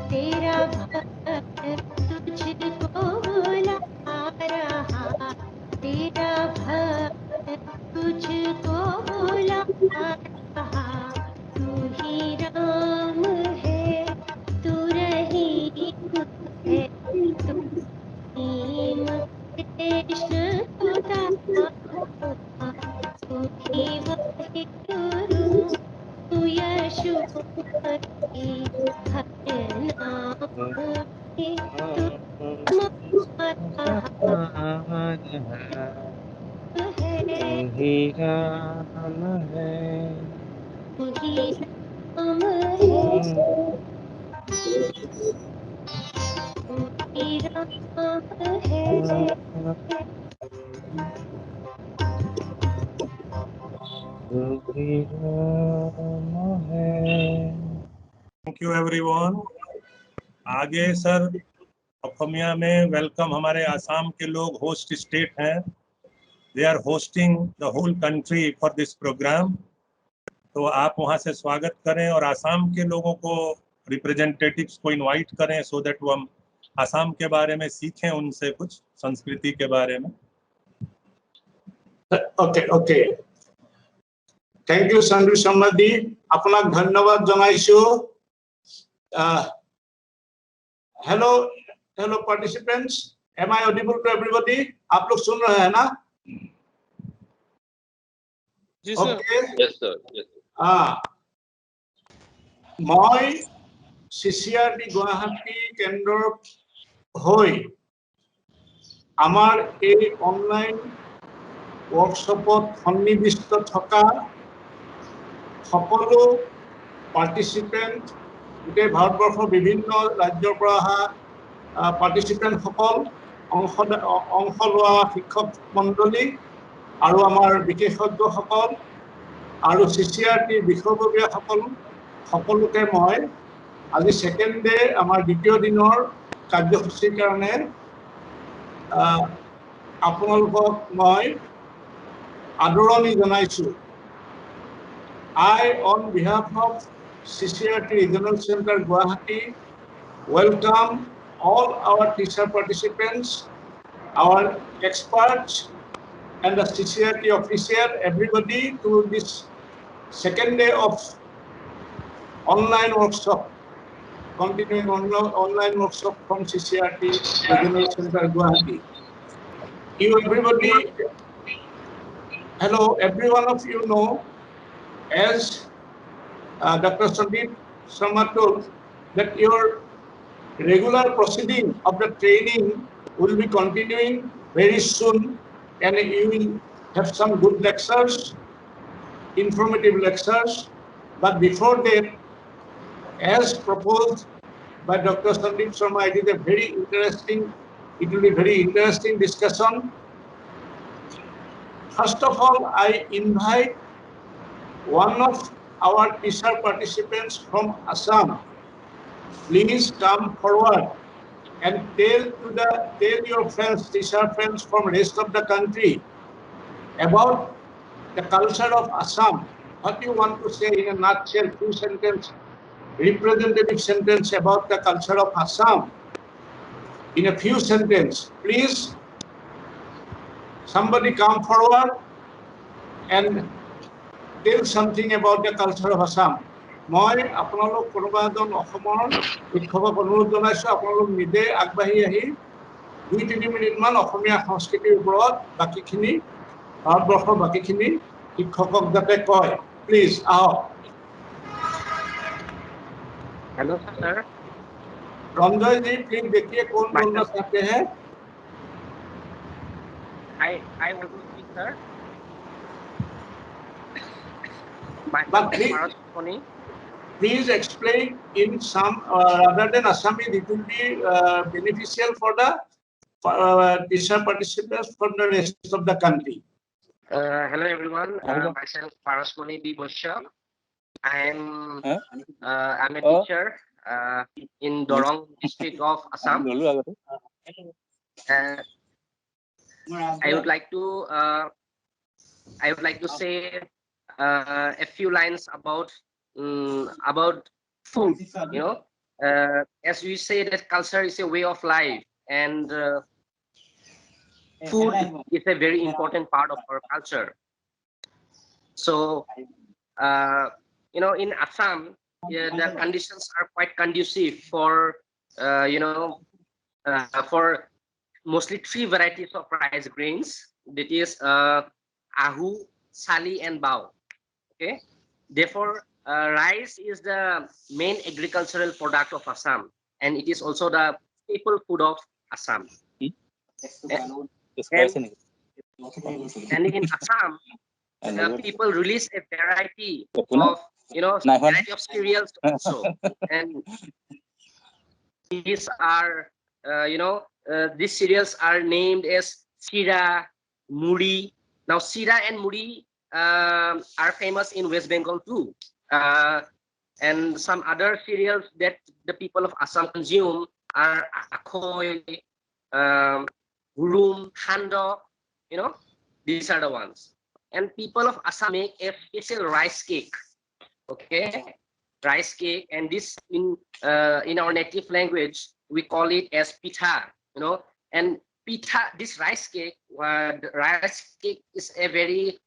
तेरा भक्त तुझको बुला रहा, तेरा भक्त तुझको बुला रहा। तू ही राम है, तू रहीम है, तू रहीम कृष्ण खुदा, तू ही वाहिगुरु, तू यशोमती हर नाम में तू ही राम है, तू ही राम है, तू ही राम है। Thank you everyone. आगे सर असमिया में वेलकम। हमारे आसाम के लोग होस्ट स्टेट हैं, they are hosting the whole country for this program. तो आप वहां से स्वागत करें और आसाम के लोगों को, रिप्रेजेंटेटिव्स को इनवाइट करें, सो दैट वो हम आसाम के बारे में सीखें, उनसे कुछ संस्कृति के बारे में। Okay thank you Sanju Sharma di, अपना धन्यवाद जनाइছো। Hello hello participants, am I audible to everybody? आप लोग सुन रहे हैं ना? जी सर। Yes sir. मैं CCRT गुवाहाटी केंद्र হৈ आमार এই অনলাइन वर्कशॉपत सन्निविष्ट थका सकलो पार्टिसिपेंट, गोटे भारतवर्षर विभिन्न राज्यर পৰা अहा पार्टिसिपेंट सकल, अंश लोৱা शिक्षक मंडली और आमार विशेषज्ञ सकल और CCRT বিষয়ববীয়া সকলোকে मैं आज सेकेंड डे आमार द्वितीय दिनर कार्यसूचीर कारणे आपनालोকক मैं आदरणी जनाइছো। I, on behalf of CCRT Regional Center Guwahati, welcome all our teacher participants, our experts, and the CCRT officer, everybody to this second day of online workshop, continuing online workshop from CCRT Regional Center Guwahati. You everybody, hello, every one of you know, as Dr. Sandeep Sharma told, that your regular proceeding of the training will be continuing very soon, and you will have some good lectures, informative lectures. But before that, as proposed by Dr. Sandeep Sharma, it is a very interesting, it will be very interesting discussion. First of all, I invite one of our teacher participants from Assam. Please come forward and tell your friends, teacher friends from rest of the country about the culture of Assam. What you want to say in a nutshell, few sentence, representative sentence about the culture of Assam. In a few sentences, please, somebody come forward and tell something about the culture of Assam. मैं आपनालोक कोनोबा एजन অসমৰ শিক্ষকক অনুৰোধ জনাইছো, আপোনালোক নিজে আগবাঢ়ি আহি 2-3 minute মান অসমীয়া সংস্কৃতিৰ ওপৰত বাকিখিনি ভাৰতবৰ্ষৰ বাকিখিনি শিক্ষকক যাতে কয়। প্লিজ আহক। Hello sir. Ranjay ji please देखिए कौन बोलना चाहते हैं। I will speak, sir. But please explain in some, rather than Assamese, it will be beneficial for the teacher participants from the rest of the country. Hello everyone, myself Parasmani B. Bosha. I'm a teacher in Dorong district of Assam. I would like to say a few lines about food. You know, as we say that culture is a way of life, and food is a very important part of our culture. So, you know, in Assam, the conditions are quite conducive for, for mostly 3 varieties of rice grains. That is Ahu, Sali, and Bao. Okay, therefore, rice is the main agricultural product of Assam, and it is also the staple food of Assam. And in Assam, people release a variety of variety of cereals also, and these are these cereals are named as Sira, Muri. Now Sira and Muri are famous in West Bengal too, and some other cereals that the people of Assam consume are Akhoi, Hurum, Hando. You know, these are the ones. And people of Assam make a special rice cake. Okay, rice cake, and this in our native language we call it as pitha. You know, and pitha, this rice cake, the rice cake is a very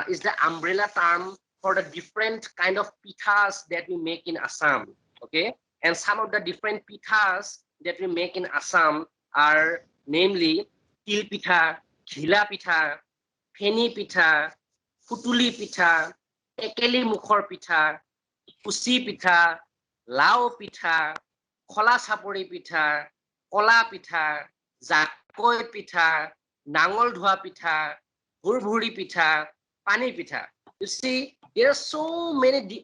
is the umbrella term for the different kind of pithas that we make in Assam. Okay, and some of the different pithas that we make in Assam are namely til pitha, khila pitha, feni pitha, futuli pitha, ekeli mukhor pitha, kusi pitha, lao pitha, khola sapori pitha, kola pitha, jakoi pitha, nangol dhua pitha, bhurbhuri pitha, pani pitha. You see, there are so many,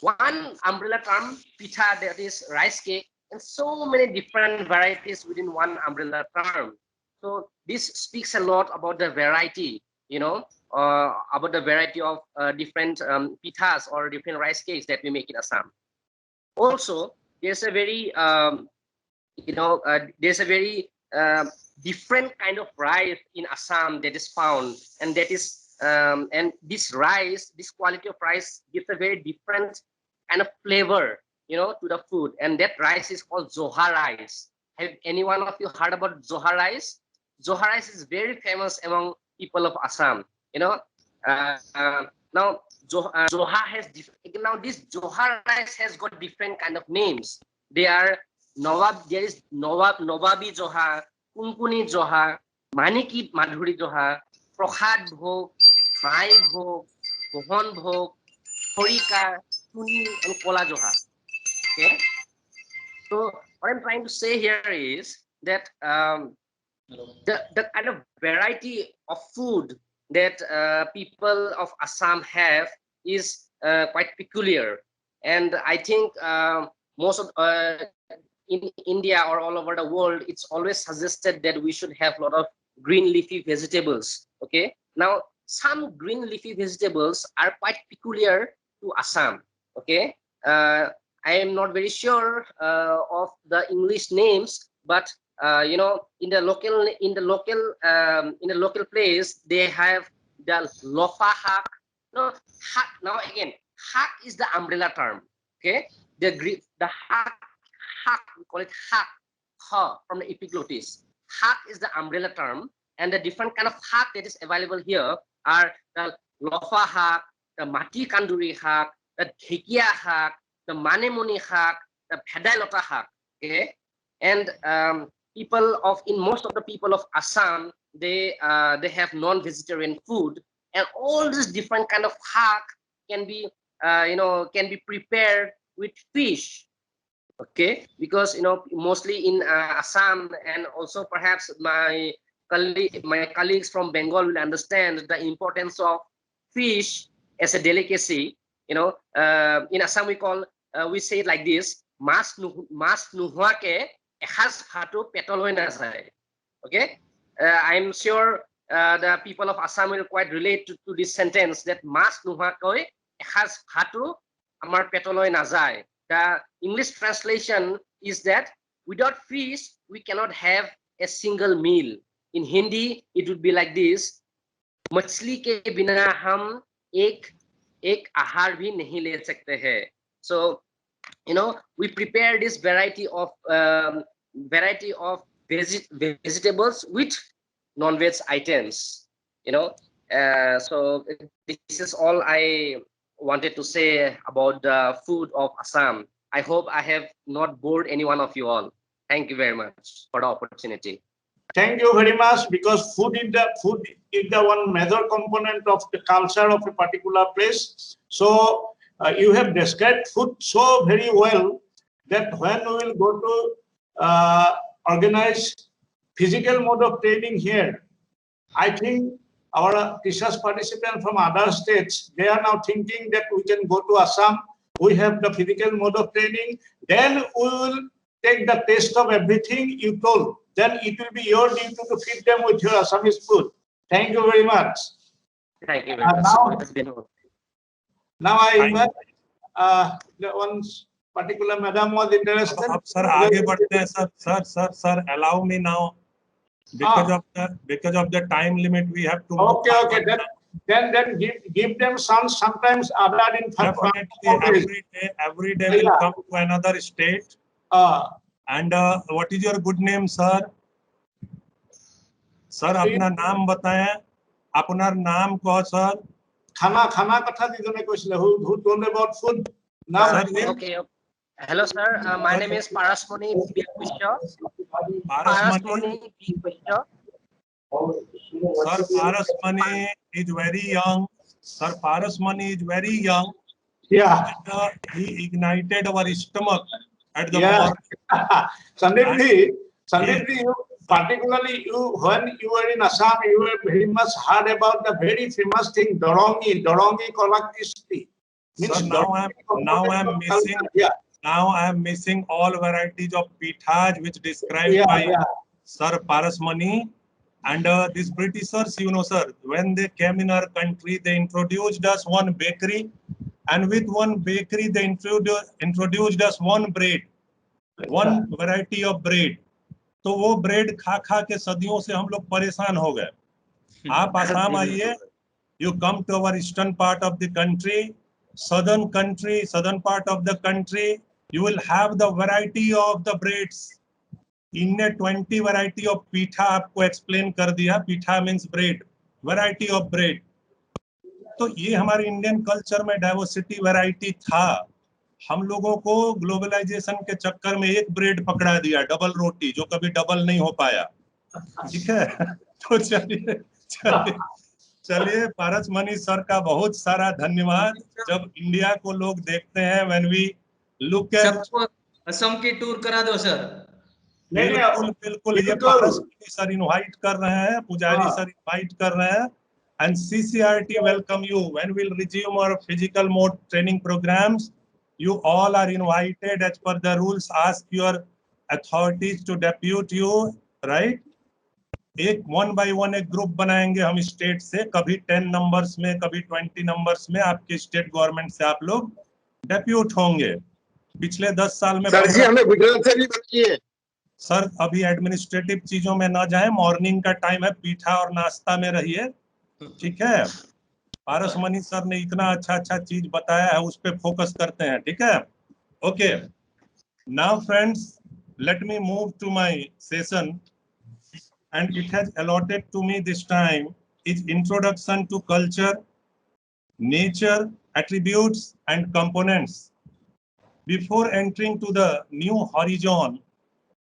one umbrella term, pitha, that is rice cake, and so many different varieties within one umbrella term. So this speaks a lot about the variety, you know, about the variety of different pithas or different rice cakes that we make in Assam. Also, there's a very, there's a very different kind of rice in Assam that is found, and that is, and this rice, this quality of rice gives a very different kind of flavor, you know, to the food, and that rice is called Zoha rice. Have any one of you heard about Zoha rice? Zoha rice is very famous among people of Assam. You know, now Zoha has now this Zoha rice has got different kind of names. They are Nawab. There is Nawabi Zoha, Kunkuni Zoha, Maniki Madhuri Zoha, Prokhad Bhog, Mai Bhog, Mohan Bhog, Horika, Tuni, and Kola Zoha. Okay. So what I'm trying to say here is that the kind of variety of food that people of Assam have is quite peculiar, and I think most of in India or all over the world, it's always suggested that we should have a lot of green leafy vegetables. Okay, now some green leafy vegetables are quite peculiar to Assam. Okay, I am not very sure of the English names, but you know, in the local place, they have the lofa hak. No, hak. Now again, hak is the umbrella term. Okay, the hak, we call it hak, ha, from the epiglottis. Hak is the umbrella term, and the different kind of hak that is available here are the lofa hak, the mati kanduri hak, the dhekia hak, the manemoni hak, the bhedalota hak. Okay, and most of the people of Assam, they have non-vegetarian food, and all these different kind of hak can be can be prepared with fish. Okay, because you know, mostly in Assam, and also perhaps my colleagues from Bengal will understand the importance of fish as a delicacy. You know, in Assam we say it like this: mas nuhua ke ehas phatu petoloi na jai. Okay, I'm sure the people of Assam will quite relate to this sentence, that mas nuhua koi ehas phatu amar petoloi na jai. The English translation is that without fish we cannot have a single meal. In Hindi it would be like this: मछली के बिना हम एक आहार भी नहीं ले सकते हैं. So you know, we prepare this variety of vegetables with non-veg items. You know, so this is all I wanted to say about the food of Assam. I hope I have not bored any one of you all. Thank you very much for the opportunity. Thank you very much, because food is the one major component of the culture of a particular place. So you have described food so very well that when we will go to organize physical mode of training here, I think our research participants from other states, they are now thinking that we can go to Assam, we have the physical mode of training, then we will take the taste of everything you told. Then it will be your duty to feed them with your Assamese food. Thank you very much. Thank you very much. Now I invite the one particular madam was interested. अब sir आगे बढ़ते हैं sir allow me now, because of the time limit we have to okay then give them some sometimes other in definitely every day will come to another state. And what is your good name, sir? Sir अपना नाम बताएं, अपना नाम कहो sir. खाना कथा दीजने question who told about food now. Okay. Hello sir, my name is Parasmani Bikushya. Parasmani Bikushya. Sir, Parasmani is very young. Sir, Parasmani is very young. Yeah. And, he ignited our stomach at the morning. Sandeep, you, particularly you, when you were in Assam, you were very much heard about the very famous thing, Dorongi Kolaktisti. Sir, now I am missing all varieties of pithas which described by Sir Parasmani. And these Britishers, you know, sir, when they came in our country, they introduced us one bakery, and with one bakery they introduced us one bread, one variety of bread. तो वो bread खा के सदियों से हम लोग परेशान हो गए. आप आसाम आइए, you come to our eastern part of the country, southern part of the country, you will have the variety of the breads. इनने 20 variety of पीठा आपको explain कर दिया. पीठा means bread, variety of bread. तो ये हमारे इंडियन कल्चर में डाइवर्सिटी वैरायटी था. हम लोगों को ग्लोबलाइजेशन के चक्कर में एक ब्रेड पकड़ा दिया, डबल रोटी, जो कभी डबल नहीं हो पाया. ठीक है, तो चलिए पारसमणि सर का बहुत सारा धन्यवाद. जब इंडिया को लोग देखते हैं, when we look at, सबको असम की टूर करा दो सर. बिल्कुल ये पारसमणि सर इनवाइट कर रहे हैं, पुजारी सर इनवाइट कर रहे हैं. And CCRT welcome you. When we'll resume our physical mode training programs, you all are invited as per the rules. Ask your authorities to depute you, right? एक one by one एक group बनाएंगे हम state से, कभी 10 numbers में, कभी 20 numbers में. आपके स्टेट गवर्नमेंट से आप लोग डेप्यूट होंगे. पिछले 10 साल में सर जी हमें गुजरात से भी बताइए. सर अभी एडमिनिस्ट्रेटिव चीजों में ना जाएं, मॉर्निंग का टाइम है, पीठा और नाश्ता में रहिए. ठीक है, पारसमणि सर ने इतना अच्छा चीज बताया है, उस पे फोकस करते हैं. ठीक है, okay. Now friends, let me move to my session, and it has allotted to me this time is introduction to culture, nature, attributes and components. Before entering to the new horizon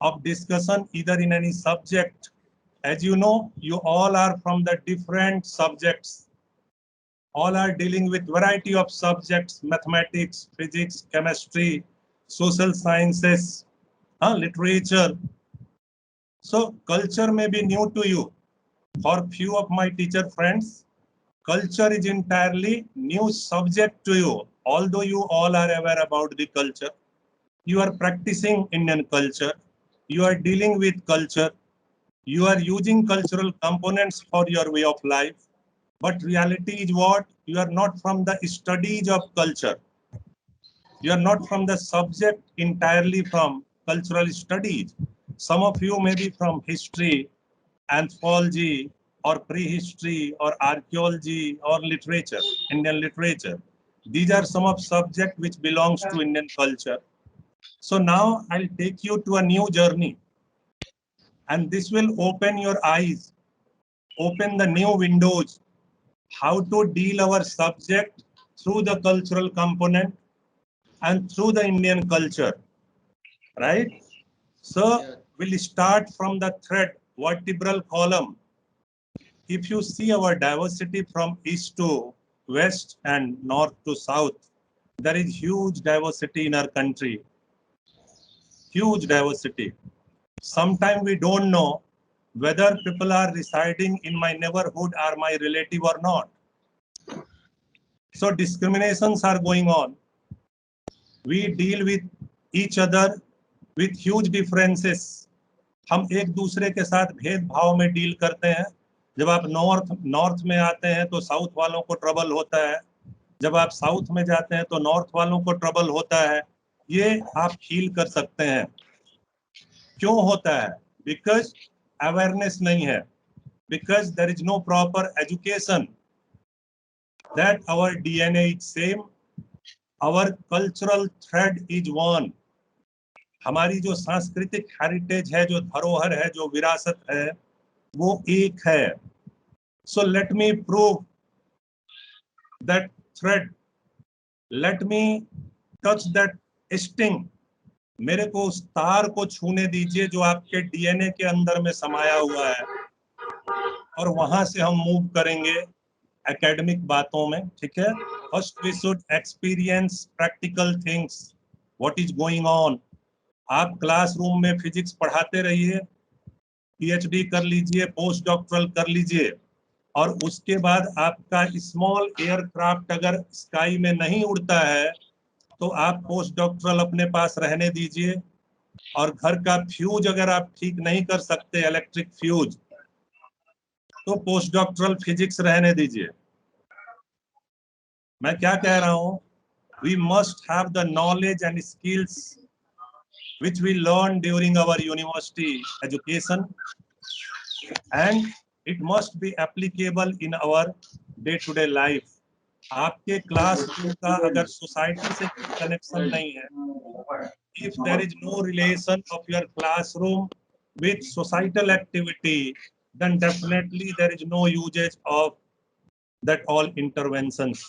of discussion either in any subject, as you know, you all are from the different subjects. All are dealing with variety of subjects: mathematics, physics, chemistry, social sciences, literature. So culture may be new to you. For few of my teacher friends, culture is entirely new subject to you. although you all are aware about the culture, you are practicing Indian culture, you are dealing with culture, you are using cultural components for your way of life, but reality is what? You are not from the studies of culture. You are not from the subject entirely from cultural studies. Some of you may be from history, anthropology, or prehistory, or archaeology, or literature, Indian literature. These are some of subject which belongs to Indian culture. So now I'll take you to a new journey, and this will open your eyes, open the new windows, how to deal our subject through the cultural component and through the Indian culture, right? So we'll start from the thread, vertebral column. If you see our diversity from east to west and north to south, there is huge diversity in our country, huge diversity. Sometimes we don't know whether people are residing in my neighborhood or my relative or not. So discriminations are going on. We deal with each other with huge differences. हम एक दूसरे के साथ भेदभाव में deal करते हैं. जब आप नॉर्थ में आते हैं तो साउथ वालों को ट्रबल होता है. जब आप साउथ में जाते हैं तो नॉर्थ वालों को ट्रबल होता है. ये आप फील कर सकते हैं. क्यों होता है? बिकॉज अवेयरनेस नहीं है, because there is no proper education that our DNA is same, our cultural thread is one. हमारी जो सांस्कृतिक हेरिटेज है, जो धरोहर है, जो विरासत है, वो एक है. So let me prove that thread, let me touch that sting. मेरे को उस तार को छूने दीजिए जो आपके DNA के अंदर में समाया हुआ है, और वहां से हम मूव करेंगे एकेडमिक बातों में. ठीक है? First we should experience practical things, what is going on. आप क्लासरूम में फिजिक्स पढ़ाते रहिए, PhD कर लीजिए, पोस्ट डॉक्टरल कर लीजिए, और उसके बाद आपका स्मॉल एयरक्राफ्ट अगर स्काई में नहीं उड़ता है तो आप पोस्ट डॉक्टरल अपने पास रहने दीजिए. और घर का फ्यूज अगर आप ठीक नहीं कर सकते, इलेक्ट्रिक फ्यूज, तो पोस्ट डॉक्टरल फिजिक्स रहने दीजिए. मैं क्या कह रहा हूं? We must have the knowledge and skills which we learn during our university education, and it must be applicable in our day-to-day life. आपके क्लासरूम का अगर सोसाइटी से कनेक्शन नहीं है, if there is no relation of your classroom with societal activity, then definitely there is no usage of that all interventions.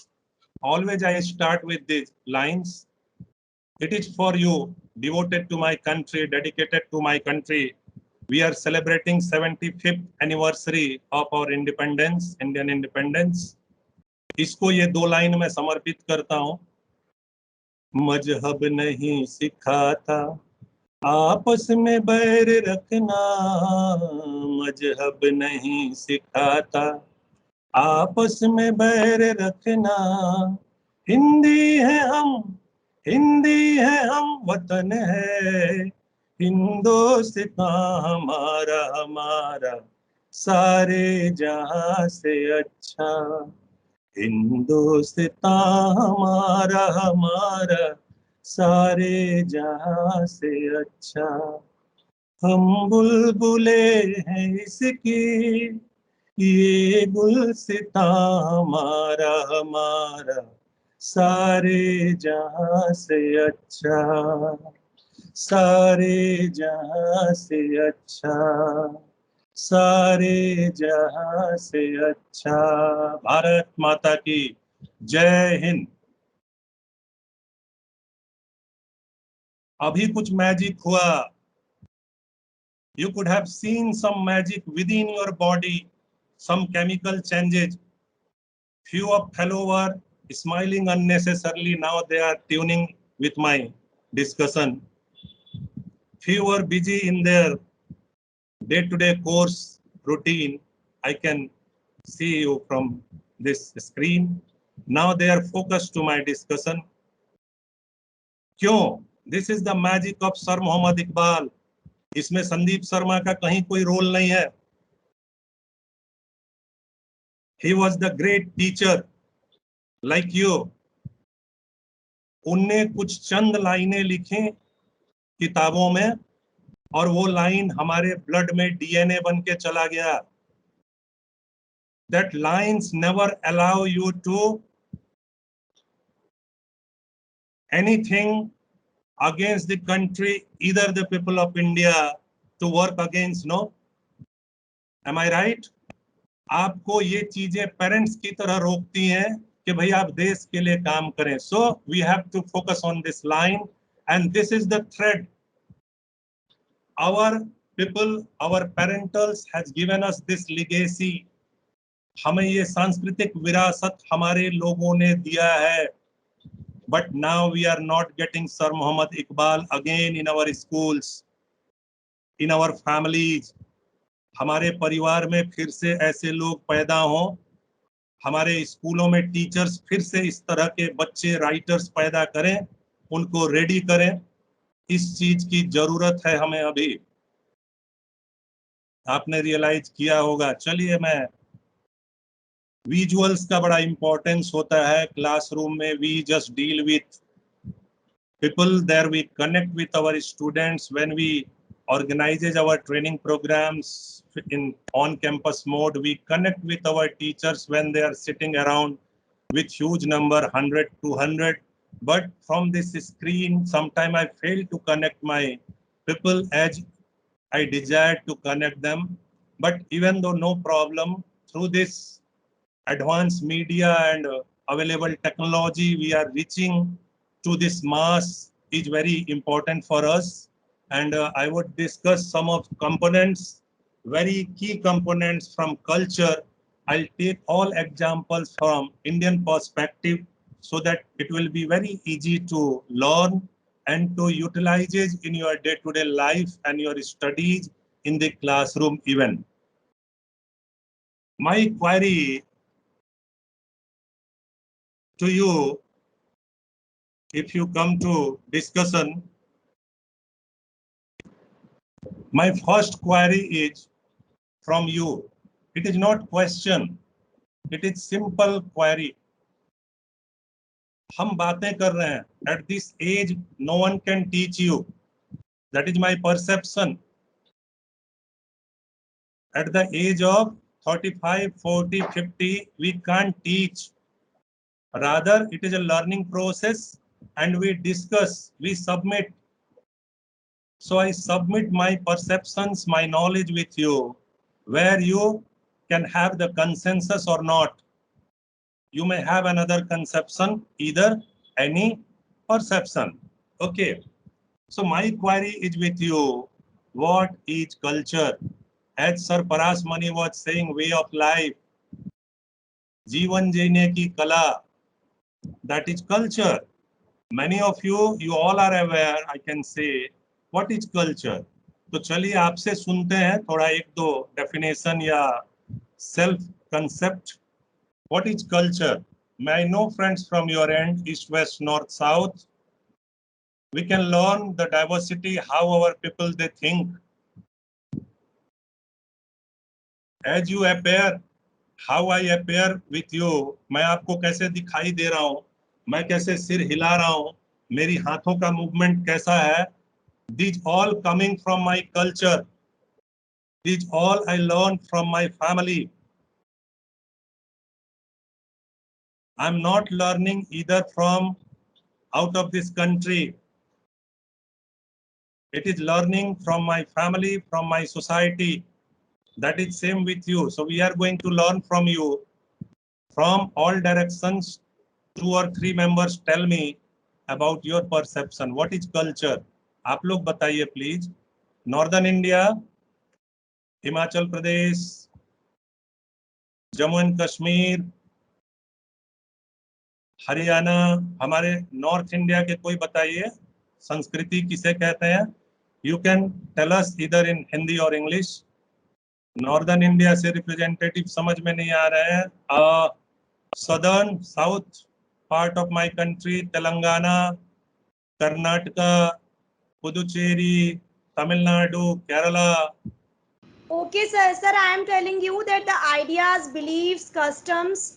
Always I start with these lines. It is for you, devoted to my country, dedicated to my country. We are celebrating 75th anniversary of our independence, Indian independence. इसको ये 2 line में समर्पित करता हूँ. मजहब नहीं सिखाता आपस में बैर रखना, मजहब नहीं सिखाता आपस में बैर रखना. हिंदी है हम, हिंदी है हम, वतन है हिंदुस्तान हमारा, हमारा सारे जहां से अच्छा. हिंदुस्तान हमारा, हमारा सारे जहां से अच्छा. हम बुलबुले हैं इसकी, ये गुलसितां हमारा, हमारा सारे जहां से अच्छा, सारे जहां से अच्छा, सारे जहां से अच्छा. भारत माता की जय हिंद. अभी कुछ मैजिक हुआ. You could have seen some magic within your body, some chemical changes. Few of fellow were smiling unnecessarily. Now they are tuning with my discussion. Few were busy in their day-to-day course routine. I can see you from this screen. Now they are focused to my discussion. क्यों? This is the magic of sir Mohammad Iqbal. इसमें संदीप शर्मा का कहीं कोई role नहीं है। He was the great teacher like you. उनने कुछ चंद लाइनें लिखी किताबों में और वो लाइन हमारे ब्लड में डीएनए बन के चला गया। That lines never allow you to anything against the country, either the people of India to work against, no? Am I right? आपको ये चीजें पेरेंट्स की तरह रोकती हैं कि भाई आप देश के लिए काम करें। So we have to focus on this line, and this is the thread. Our people, our parentals has given us this legacy. हमें ये सांस्कृतिक विरासत हमारे लोगों ने दिया है। But now we are not getting Sir Muhammad Iqbal again in our schools, in our families. हमारे परिवार में फिर से ऐसे लोग पैदा हों, हमारे स्कूलों में टीचर्स फिर से इस तरह के बच्चे राइटर्स पैदा करें, उनको रेडी करें। इस चीज की जरूरत है हमें अभी। आपने रियलाइज किया होगा। चलिए, मैं विजुअल्स का बड़ा इंपॉर्टेंस होता है क्लासरूम में। We just deal with people there, we connect with our students when we organize our training programs in on campus mode. We connect with our teachers when they are sitting around with huge number 100 200, but from this screen sometime I fail to connect my people as I desire to connect them. But even though, no problem, through this advanced media and available technology, we are reaching to this mass is very important for us. And I would discuss some of components, very key components from culture. I'll take all examples from Indian perspective so that it will be very easy to learn and to utilize it in your day-to-day life and your studies in the classroom even. My query to you, if you come to discussion, my first query is from you. It is not question, it is simple query. हम बातें कर रहे हैं। At this age, no one can teach you. That is my perception. At the age of 35, 40, 50, we can't teach. Rather, it is a learning process, and we discuss, we submit. So I submit my perceptions, my knowledge with you, where you can have the consensus or not. You may have another conception, either any perception. Okay. So my query is with you. What is culture? As Sir Parasmani was saying, way of life. जीवन जीने की कला. That is culture. Many of you all are aware, I can say, what is culture. तो चलिए आपसे सुनते हैं थोड़ा एक दो डेफिनेशन या self concept. What is culture? May I know, friends, from your end, east, west, north, south? We can learn the diversity, how our people they think. As you appear, how I appear with you. मैं आपको कैसे दिखाई दे रहा हूँ, मैं कैसे सिर हिला रहा हूँ, मेरी हाथों का मूवमेंट कैसा है. These all coming from my culture. These all I learned from my family. I'm not learning either from out of this country. It is learning from my family, from my society. That is same with you. So we are going to learn from you from all directions. 2 or 3 members tell me about your perception. What is culture? आप लोग बताइए please. Northern India, Himachal Pradesh, Jammu and Kashmir, Haryana, हमारे north India के कोई बताइए संस्कृति किसे कहते हैं. यू कैन टेल अस इधर इन हिंदी और इंग्लिश. नॉर्दर्न इंडिया से रिप्रेजेंटेटिव समझ में नहीं आ रहे हैं. Southern south part of my country, Telangana, Karnataka, Puducherry, Tamil Nadu, Kerala. Okay, sir. Sir, I am telling you that the ideas, beliefs, customs,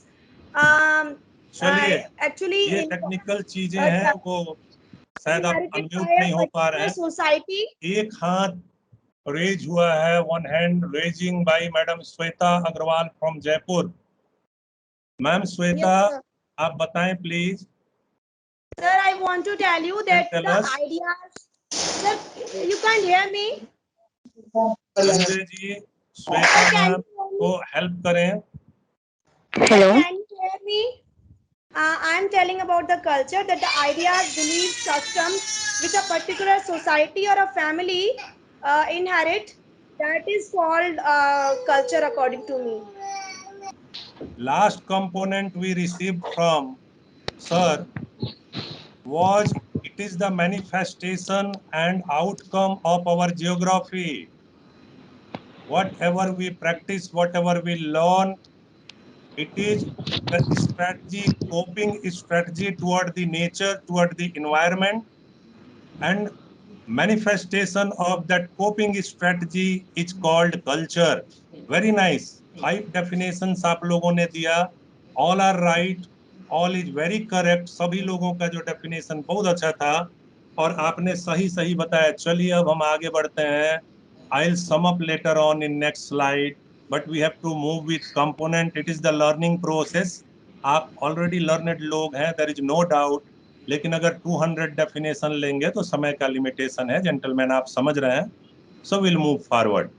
चलिए, actually ये टेक्निकल चीजें हैं, वो शायद आप inherited अनम्यूट by a नहीं हो पा रहे particular हैं। society. एक हाथ रेज हुआ है, one hand raising by madam Shweta Agarwal from Jaipur. Ma'am Shweta, Yes, sir. आप बताएं please. Sir, I want to tell you that Tell the us. ideas. Sir, you can't hear me. Sanjay ji, Shweta Sir, can ma'am you hear को me? Help करें। Hello. Can you hear me? I am telling about the culture, that the ideas, beliefs, customs which a particular society or a family inherit, that is called culture according to me. Last component we received from sir was it is the manifestation and outcome of our geography. Whatever we practice, whatever we learn, it is the strategy, coping strategy toward the nature, toward the environment, and manifestation of that coping strategy is called culture. Very nice. 5 definitions आप लोगों ने दिया. All are right. All is very correct. सभी लोगों का जो definition बहुत अच्छा था और आपने सही सही बताया. चलिए अब हम आगे बढ़ते हैं. I'll sum up later on in next slide. But we have to move with component. It is the learning process. आप already learned लोग हैं. There is no doubt. लेकिन अगर 200 डेफिनेशन लेंगे तो समय का लिमिटेशन है. जेंटलमैन, आप समझ रहे हैं. So will move forward.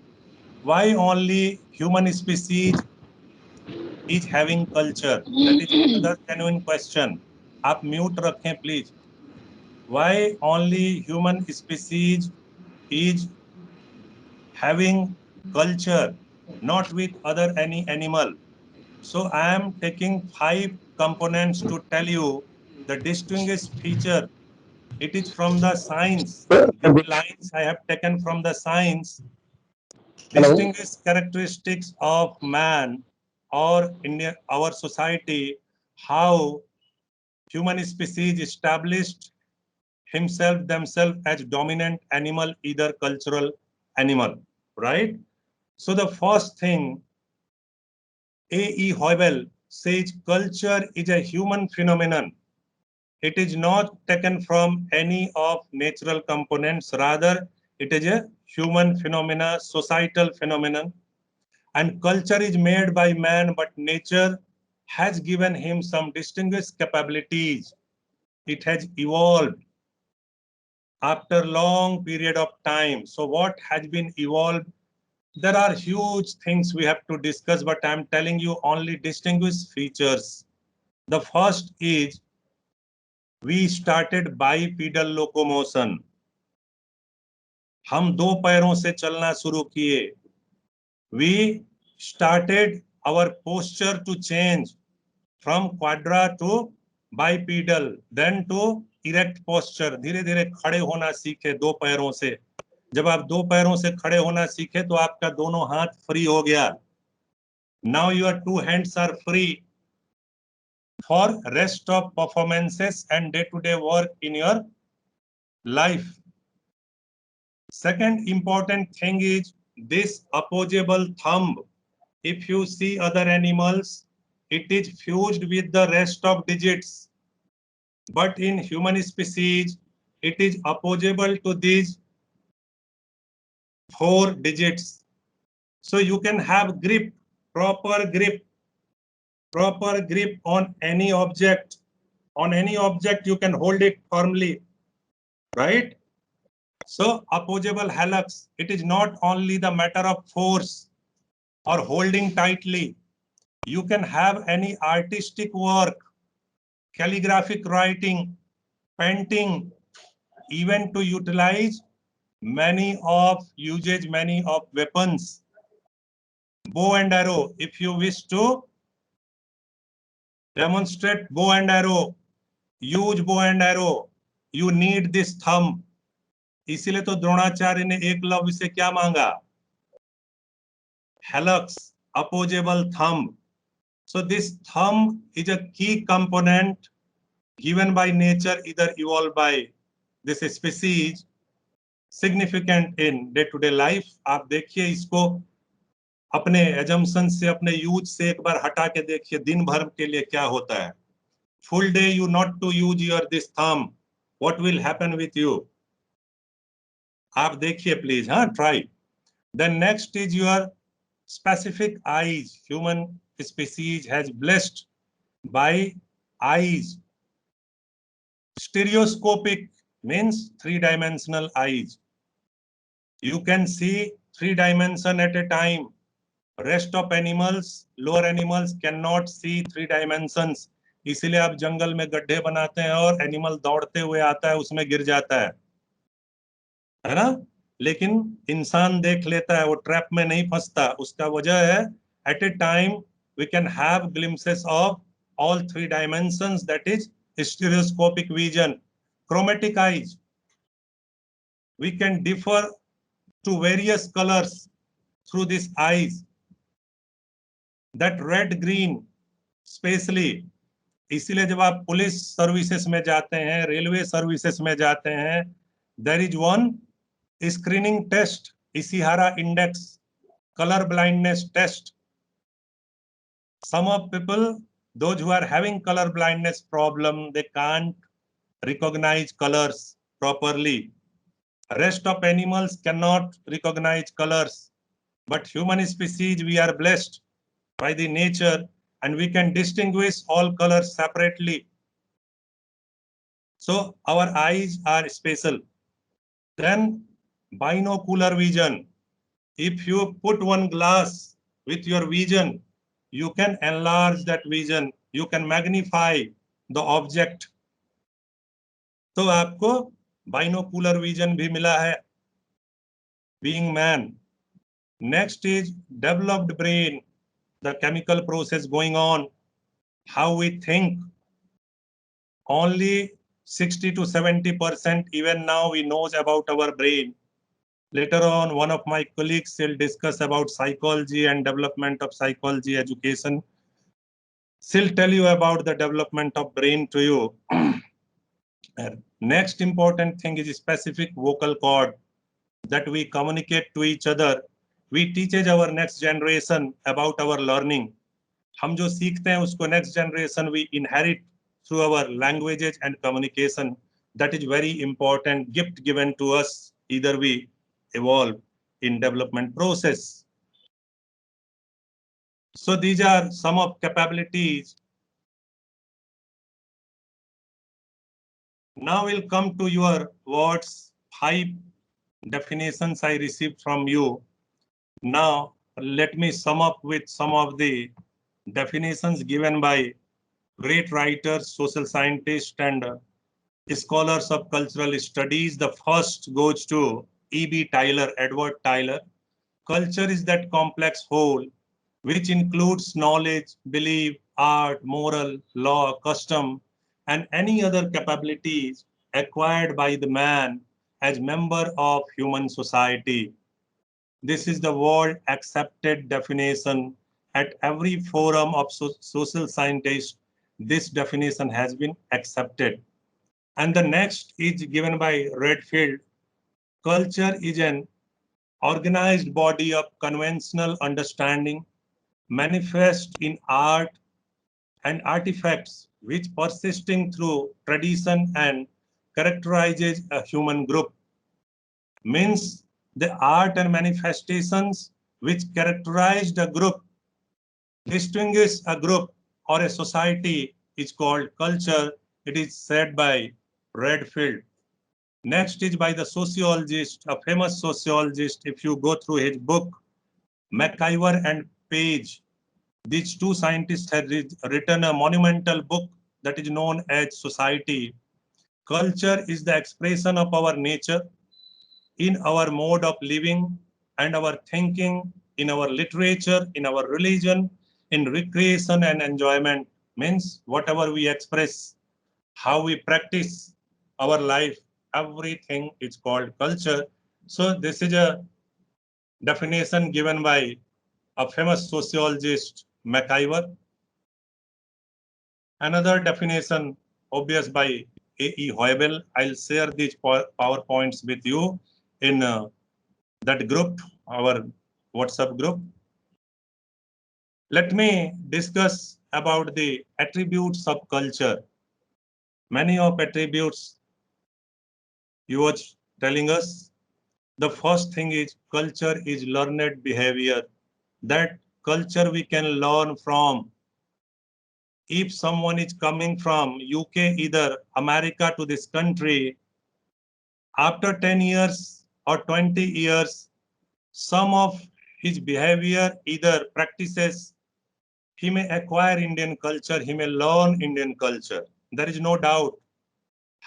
Why only human species is having culture? That is another genuine question. आप म्यूट रखें please. Why only human species is having culture, not with other any animal? So I am taking 5 components to tell you the distinguished feature. It is from the science. The lines I have taken from the science. Distinguished characteristics of man or in our society, how human species established himself, themselves as dominant animal, either cultural animal, right? So the first thing, A.E. Hoybel says culture is a human phenomenon. It is not taken from any of natural components. Rather, it is a human phenomena, societal phenomenon. And culture is made by man, but nature has given him some distinguished capabilities. It has evolved after long period of time. So what has been evolved? There are huge things we have to discuss, but I'm telling you only distinguished features. The first is we started bipedal locomotion. हम 2 पैरों से चलना शुरू किए. We started our posture to change from quadra to bipedal, then to erect posture. धीरे धीरे खड़े होना सीखे 2 पैरों से. जब आप 2 पैरों से खड़े होना सीखे तो आपका दोनों हाथ फ्री हो गया. Now your 2 hands are free for rest of performances and day-to-day work in your life. Second important thing is this opposable thumb. If you see other animals, it is fused with the rest of digits. But in human species, it is opposable to these 4 digits. So you can have grip, proper grip on any object. On any object, you can hold it firmly, right? So opposable hallux, it is not only the matter of force or holding tightly. You can have any artistic work, calligraphic writing, painting, even to utilize many of weapons. Bow and arrow, if you wish to demonstrate bow and arrow, use bow and arrow, you need this thumb. इसीलिए तो द्रोणाचार्य ने एकलव्य से क्या मांगा? Hallux, opposable thumb. So this thumb is a key component given by nature, either evolved by this species significant in day-to-day life? आप देखिए इसको अपने एजम्पशन से, अपने यूज से एक बार हटा के देखिए दिन भर के लिए क्या होता है. Full day you not to use your this thumb, what will happen with you? आप देखिए प्लीज. हाँ, try. Then next is your specific eyes. Human species has blessed by eyes. Stereoscopic means three-dimensional eyes. You can see three dimension at a time. Rest of animals, lower animals cannot see three dimensions. इसीलिए आप जंगल में गड्ढे बनाते हैं और animal दौड़ते हुए आता है, उसमें गिर जाता है ना? लेकिन इंसान देख लेता है, वो ट्रैप में नहीं फंसता. उसका वजह है at a time we can have glimpses of all three dimensions, that is stereoscopic vision. Chromatic eyes, we can differ to various colors through these eyes. That red green specially, इसीलिए जब आप police services में जाते हैं, railway services में जाते हैं, there is one screening test, Ishihara index, color blindness test. Some of people, those who are having color blindness problem, they can't recognize colors properly. Rest of animals cannot recognize colors, but human species, we are blessed by the nature and we can distinguish all colors separately. So our eyes are special. Then binocular vision. If you put one glass with your vision, you can enlarge that vision, you can magnify the object. तो आपको binocular vision भी मिला है, being man. Next is developed brain, the chemical process going on, how we think. Only 60 to 70% even now we knows about our brain. Later on, one of my colleagues will discuss about psychology and development of psychology education. She'll tell you about the development of brain to you. Next important thing is specific vocal cord, that we communicate to each other. We teach our next generation about our learning. हम जो सीखते हैं उसको next generation we inherit through our languages and communication. That is very important gift given to us. Either we evolve in development process. So these are some of capabilities. Now we'll come to your words. 5 definitions I received from you. Now let me sum up with some of the definitions given by great writers, social scientists, and scholars of cultural studies. The first goes to E.B. Tyler, Edward Tyler. Culture is that complex whole which includes knowledge, belief, art, moral, law, custom, and any other capabilities acquired by the man as member of human society. This is the world accepted definition. At every forum of social scientists, this definition has been accepted. And the next is given by Redfield. Culture is an organized body of conventional understanding, manifest in art and artifacts, which persisting through tradition and characterizes a human group. Means the art and manifestations which characterized a group, distinguish a group or a society is called culture. It is said by Redfield. Next is by the sociologist, a famous sociologist. If you go through his book, McIver and Page, these two scientists have written a monumental book that is known as Society. Culture is the expression of our nature in our mode of living and our thinking, in our literature, in our religion, in recreation and enjoyment. Means whatever we express, how we practice our life, everything is called culture. So this is a definition given by a famous sociologist, McIver. Another definition obvious by A.E. Heubel. I'll share these PowerPoints with you in that group, our WhatsApp group. Let me discuss about the attributes of culture. Many of attributes you were telling us. The first thing is culture is learned behavior. That culture we can learn from. If someone is coming from UK, either America to this country, after 10 years or 20 years, some of his behavior, either practices, he may acquire Indian culture, he may learn Indian culture. There is no doubt.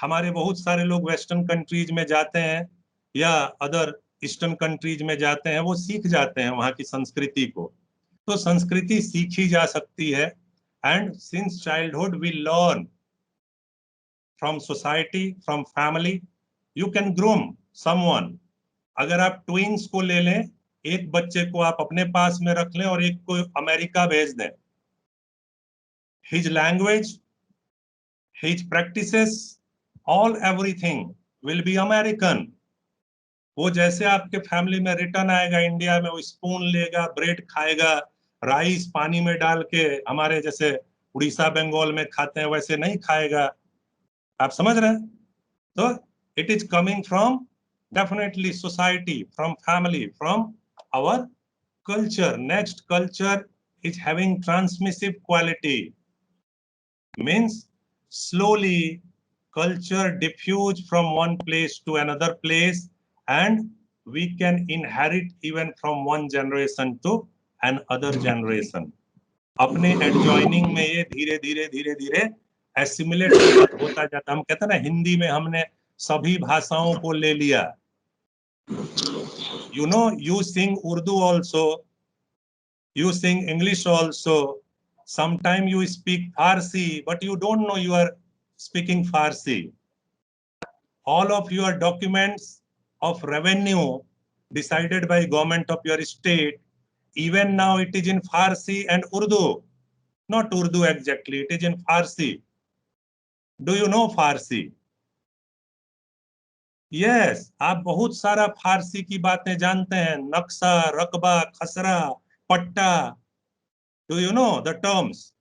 हमारे बहुत सारे लोग western countries में जाते हैं या other eastern countries में जाते हैं, वो सीख जाते हैं वहाँ की संस्कृति को. तो संस्कृति सीखी जा सकती है. And since childhood we learn from society, from family. You can groom someone. अगर आप ट्विंस को ले लें, एक बच्चे को आप अपने पास में रख लें और एक को अमेरिका भेज दें. His language, his practices, all everything will be American. वो जैसे आपके फैमिली में रिटर्न आएगा इंडिया में, वो स्पून लेगा, ब्रेड खाएगा, राइस पानी में डाल के हमारे जैसे उड़ीसा बंगाल में खाते हैं वैसे नहीं खाएगा. आप समझ रहे हैं? तो it is coming from definitely society, from family, from our culture. Next, culture is having transmissive quality. Means slowly culture diffuse from one place to another place, and we can inherit even from one generation to another generation. अपने adjoining में ये धीरे धीरे धीरे धीरे assimilate होता जाता. हम कहते हैं ना, हिंदी में हमने सभी भाषाओं को ले लिया. You know, you sing Urdu also, you sing English also. Sometimes you speak Farsi, but you don't know you are speaking Farsi. All of your documents of revenue decided by government of your state, even now it is in Farsi and Urdu. Not Urdu exactly, it is in Farsi. Do you know Farsi? Yes, आप बहुत सारा फारसी की बातें जानते हैं. नक्शा, रकबा, खसरा, पट्टा. Do you know the terms?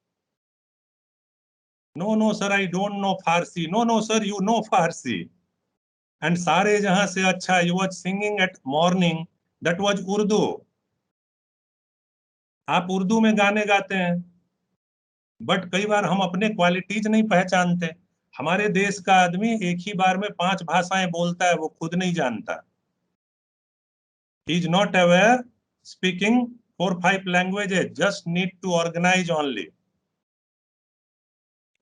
No, sir, I don't know Farsi. No, sir, you know Farsi. And सारे जहां से अच्छा, you were singing at morning, that was Urdu. आप उर्दू में गाने गाते हैं, बट कई बार हम अपने क्वालिटीज नहीं पहचानते. हमारे देश का आदमी एक ही बार में 5 भाषाएं बोलता है, वो खुद नहीं जानता. He is not aware speaking 4-5 languages, just need to organize only.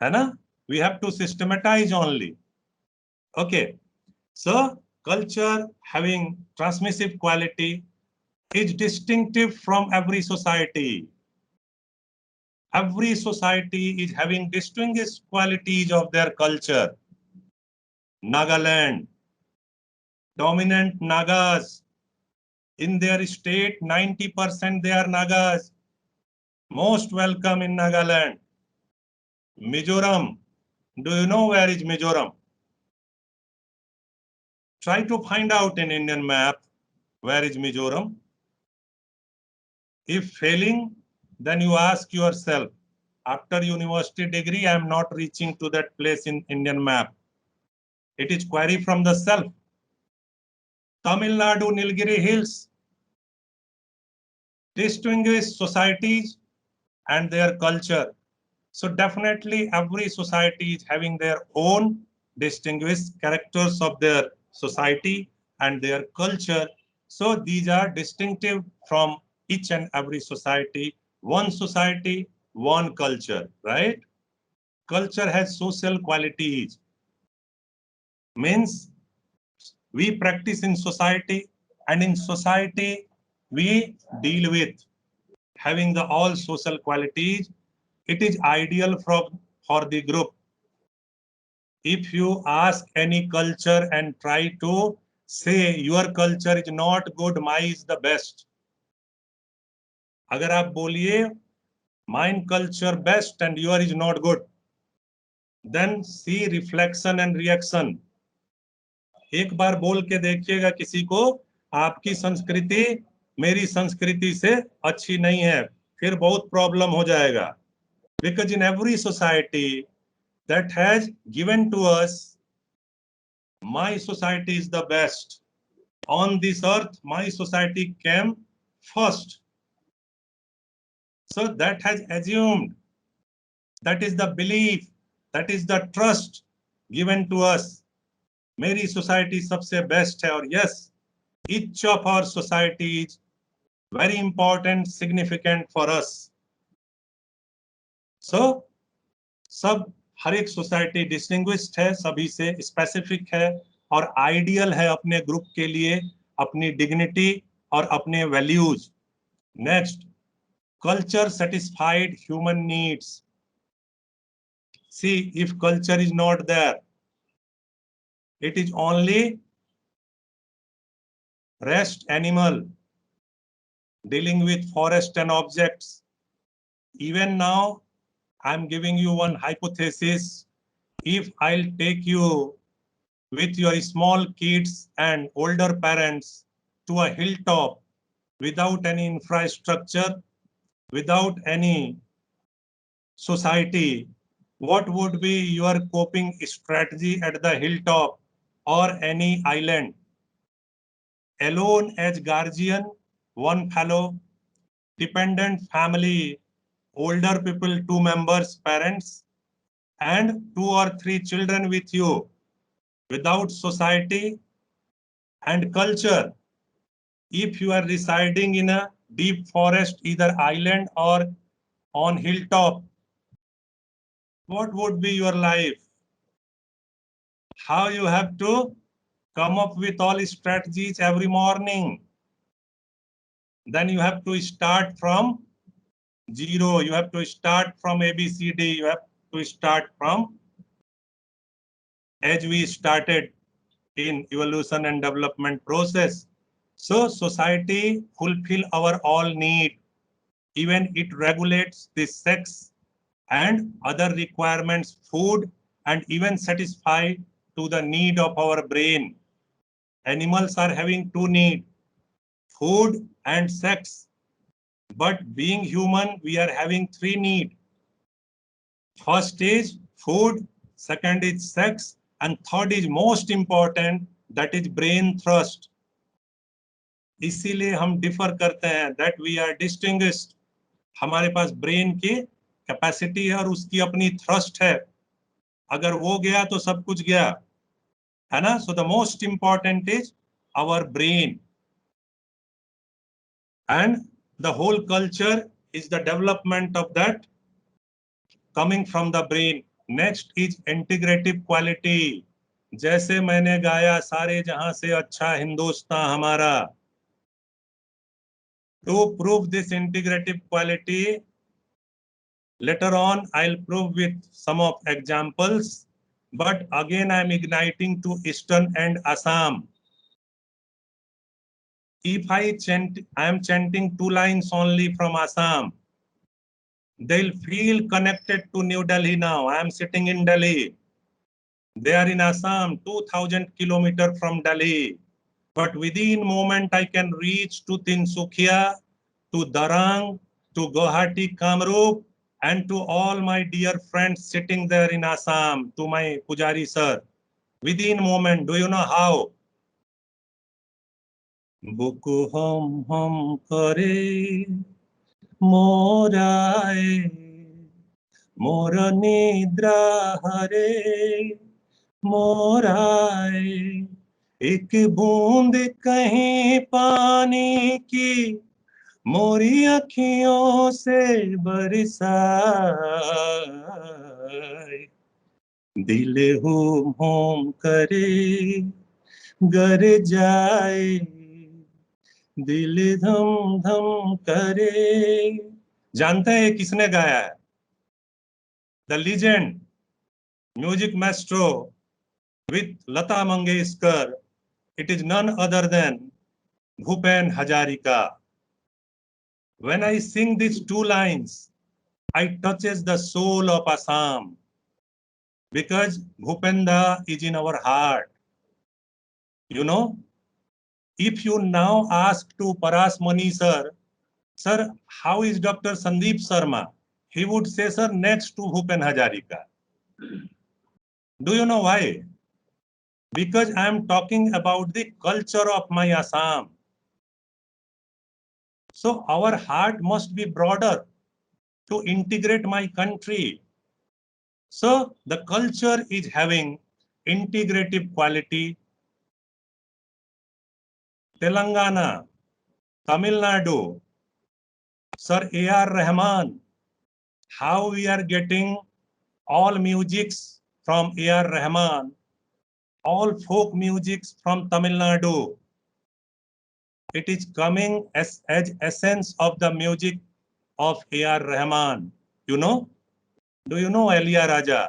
है ना? We have to systematize only. Okay. So culture having transmissive quality is distinctive from every society. Every society is having distinguished qualities of their culture. Nagaland, dominant Nagas. In their state, 90% they are Nagas. Most welcome in Nagaland. Mizoram. Do you know where is Mizoram? Try to find out in Indian map where is Mizoram. If failing, then you ask yourself, after university degree, I am not reaching to that place in Indian map. It is query from the self. Tamil Nadu, Nilgiri Hills, distinguished societies and their culture. So definitely every society is having their own distinguished characters of their society and their culture. So these are distinctive from each and every society. One society, one culture, right? Culture has social qualities. Means we practice in society, and in society we deal with having the all social qualities. It is ideal for the group. If you ask any culture and try to say your culture is not good, mine is the best. अगर आप बोलिए mine culture best and your is not good, Then see reflection and reaction. एक बार बोल के देखिएगा किसी को, आपकी संस्कृति मेरी संस्कृति से अच्छी नहीं है, फिर बहुत प्रॉब्लम हो जाएगा. Because in every society that has given to us, my society is the best. On this earth, my society came first. So that has assumed, that is the belief, that is the trust given to us. मेरी society सबसे best है. और yes, each of our society is very important, significant for us. So सब, हर एक society distinguished है, सभी से specific है और आइडियल है अपने ग्रुप के लिए, अपनी डिग्निटी और अपने values. Next, culture satisfied human needs. See, if culture is not there, it is only rest animal dealing with forest and objects. Even now, I'm giving you one hypothesis. If I'll take you with your small kids and older parents to a hilltop without any infrastructure, without any society, what would be your coping strategy at the hilltop or any island? Alone as guardian, one fellow, dependent family, older people, 2 members, parents, and 2 or 3 children with you, without society and culture. If you are residing in a deep forest, either island or on hilltop, what would be your life? How you have to come up with all strategies every morning. Then you have to start from zero. You have to start from ABCD. You have to start from as we started in evolution and development process. So society fulfill our all need. Even it regulates the sex and other requirements, food, and even satisfy to the need of our brain. Animals are having 2 needs, food and sex. But being human, we are having 3 needs. First is food, second is sex, and third is most important, that is brain thrust. इसीलिए हम differ करते हैं, that we are distinguished. हमारे पास brain की capacity है और उसकी अपनी थ्रस्ट है. अगर वो गया तो सब कुछ गया, है ना? So the most important is our brain. And the whole culture is the development of that coming from the brain. Next is integrative quality. जैसे मैंने गाया, सारे जहां से अच्छा हिंदुस्तान हमारा. To prove this integrative quality, later on I'll prove with some of examples, but again I'm igniting to Eastern and Assam. If I am chanting 2 lines only from Assam, they'll feel connected to New Delhi now. I am sitting in Delhi. They are in Assam, 2000 kilometers from Delhi. But within moment I can reach to Tinsukia, to Darang, to Guwahati, Kamrup, and to all my dear friends sitting there in Assam, to my Pujari sir. Within moment, do you know how? Buku hum kare morae, mora nidra hare मोराए. एक बूंद कहीं पानी की मोरी अखियों से बरसाए. दिल home करे गर जाए, दिल धम धम करे. जानते हैं किसने गाया है? The legend music maestro with Lata Mangeshkar. It is none other than Bhupen Hazarika. When I sing these 2 lines, I touches the soul of Assam. because Bhupenda is in our heart. You know, if you now ask to Paras Mani sir, sir, how is Dr. Sandeep Sharma? He would say, sir, next to Bhupen Hazarika. Do you know why? Because I am talking about the culture of my Assam. So our heart must be broader to integrate my country. So the culture is having integrative quality. Telangana, Tamil Nadu, Sir A.R. Rahman, how we are getting all musics from A.R. Rahman, all folk musics from Tamil Nadu. It is coming as essence of the music of A.R. Rahman. You know? Do you know Elia Raja?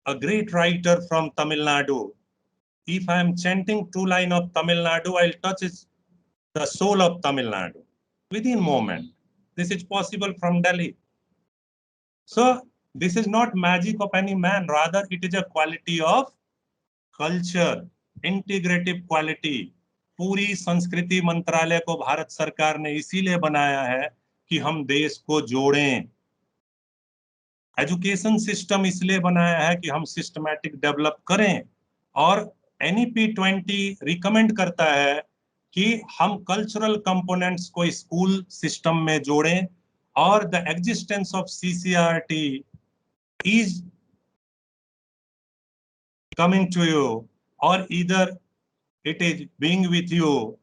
A great writer from Tamil Nadu. If I am chanting 2 lines of Tamil Nadu, I'll touch the soul of Tamil Nadu within a moment. This is possible from Delhi. So this is not magic of any man, rather it is a quality of culture, integrative quality. पूरी संस्कृति मंत्रालय को भारत सरकार ने इसीलिए बनाया है कि हम देश को जोड़ें। एजुकेशन सिस्टम इसलिए बनाया है कि हम सिस्टमैटिक डेवलप करें, और NEP 20 रिकमेंड करता है कि हम कल्चरल कंपोनेंट्स को स्कूल सिस्टम में जोड़ें, और the existence of CCRT is coming to you, or either it is being with you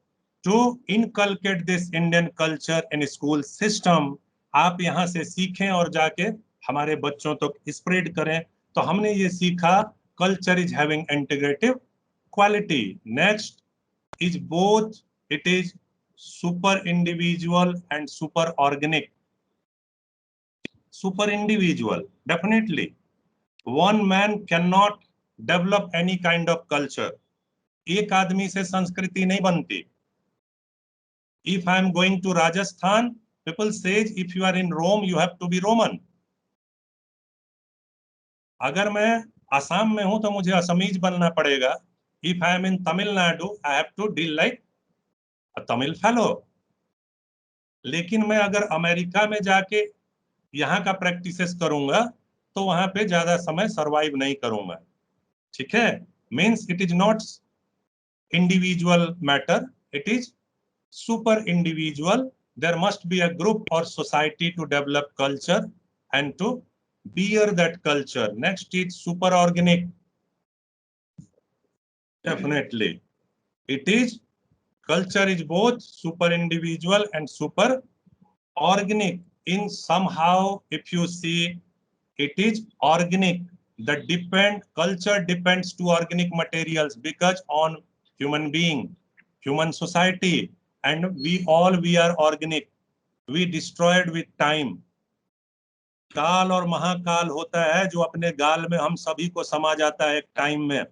to inculcate this Indian culture in school system. आप यहाँ से सीखें और जाके हमारे बच्चों तक स्प्रेड करें। तो हमने ये सीखा, culture is having integrative quality. Next is both, it is super individual and super organic. Super individual, definitely. One man cannot develop any kind of culture. एक आदमी से संस्कृति नहीं बनती. If I am going to Rajasthan, people says if you are in Rome, you have to be Roman. अगर मैं असम में हूं तो मुझे असमीज बनना पड़ेगा. If I am in Tamil Nadu, I have to deal like a Tamil fellow. लेकिन मैं अगर अमेरिका में जाके यहाँ का प्रैक्टिसेस करूंगा तो वहां पे ज्यादा समय सरवाइव नहीं करूंगा. ठीक है? Means it is not individual matter, it is super individual. There must be a group or society to develop culture and to bear that culture. Next is super organic. Definitely it is, culture is both super individual and super organic. In somehow if you see, it is organic. The culture depends to organic materials, because on human being, human society, and we are organic. We destroyed with time. काल और महाकाल होता है जो अपने गाल में हम सभी को समा जाता है एक टाइम में.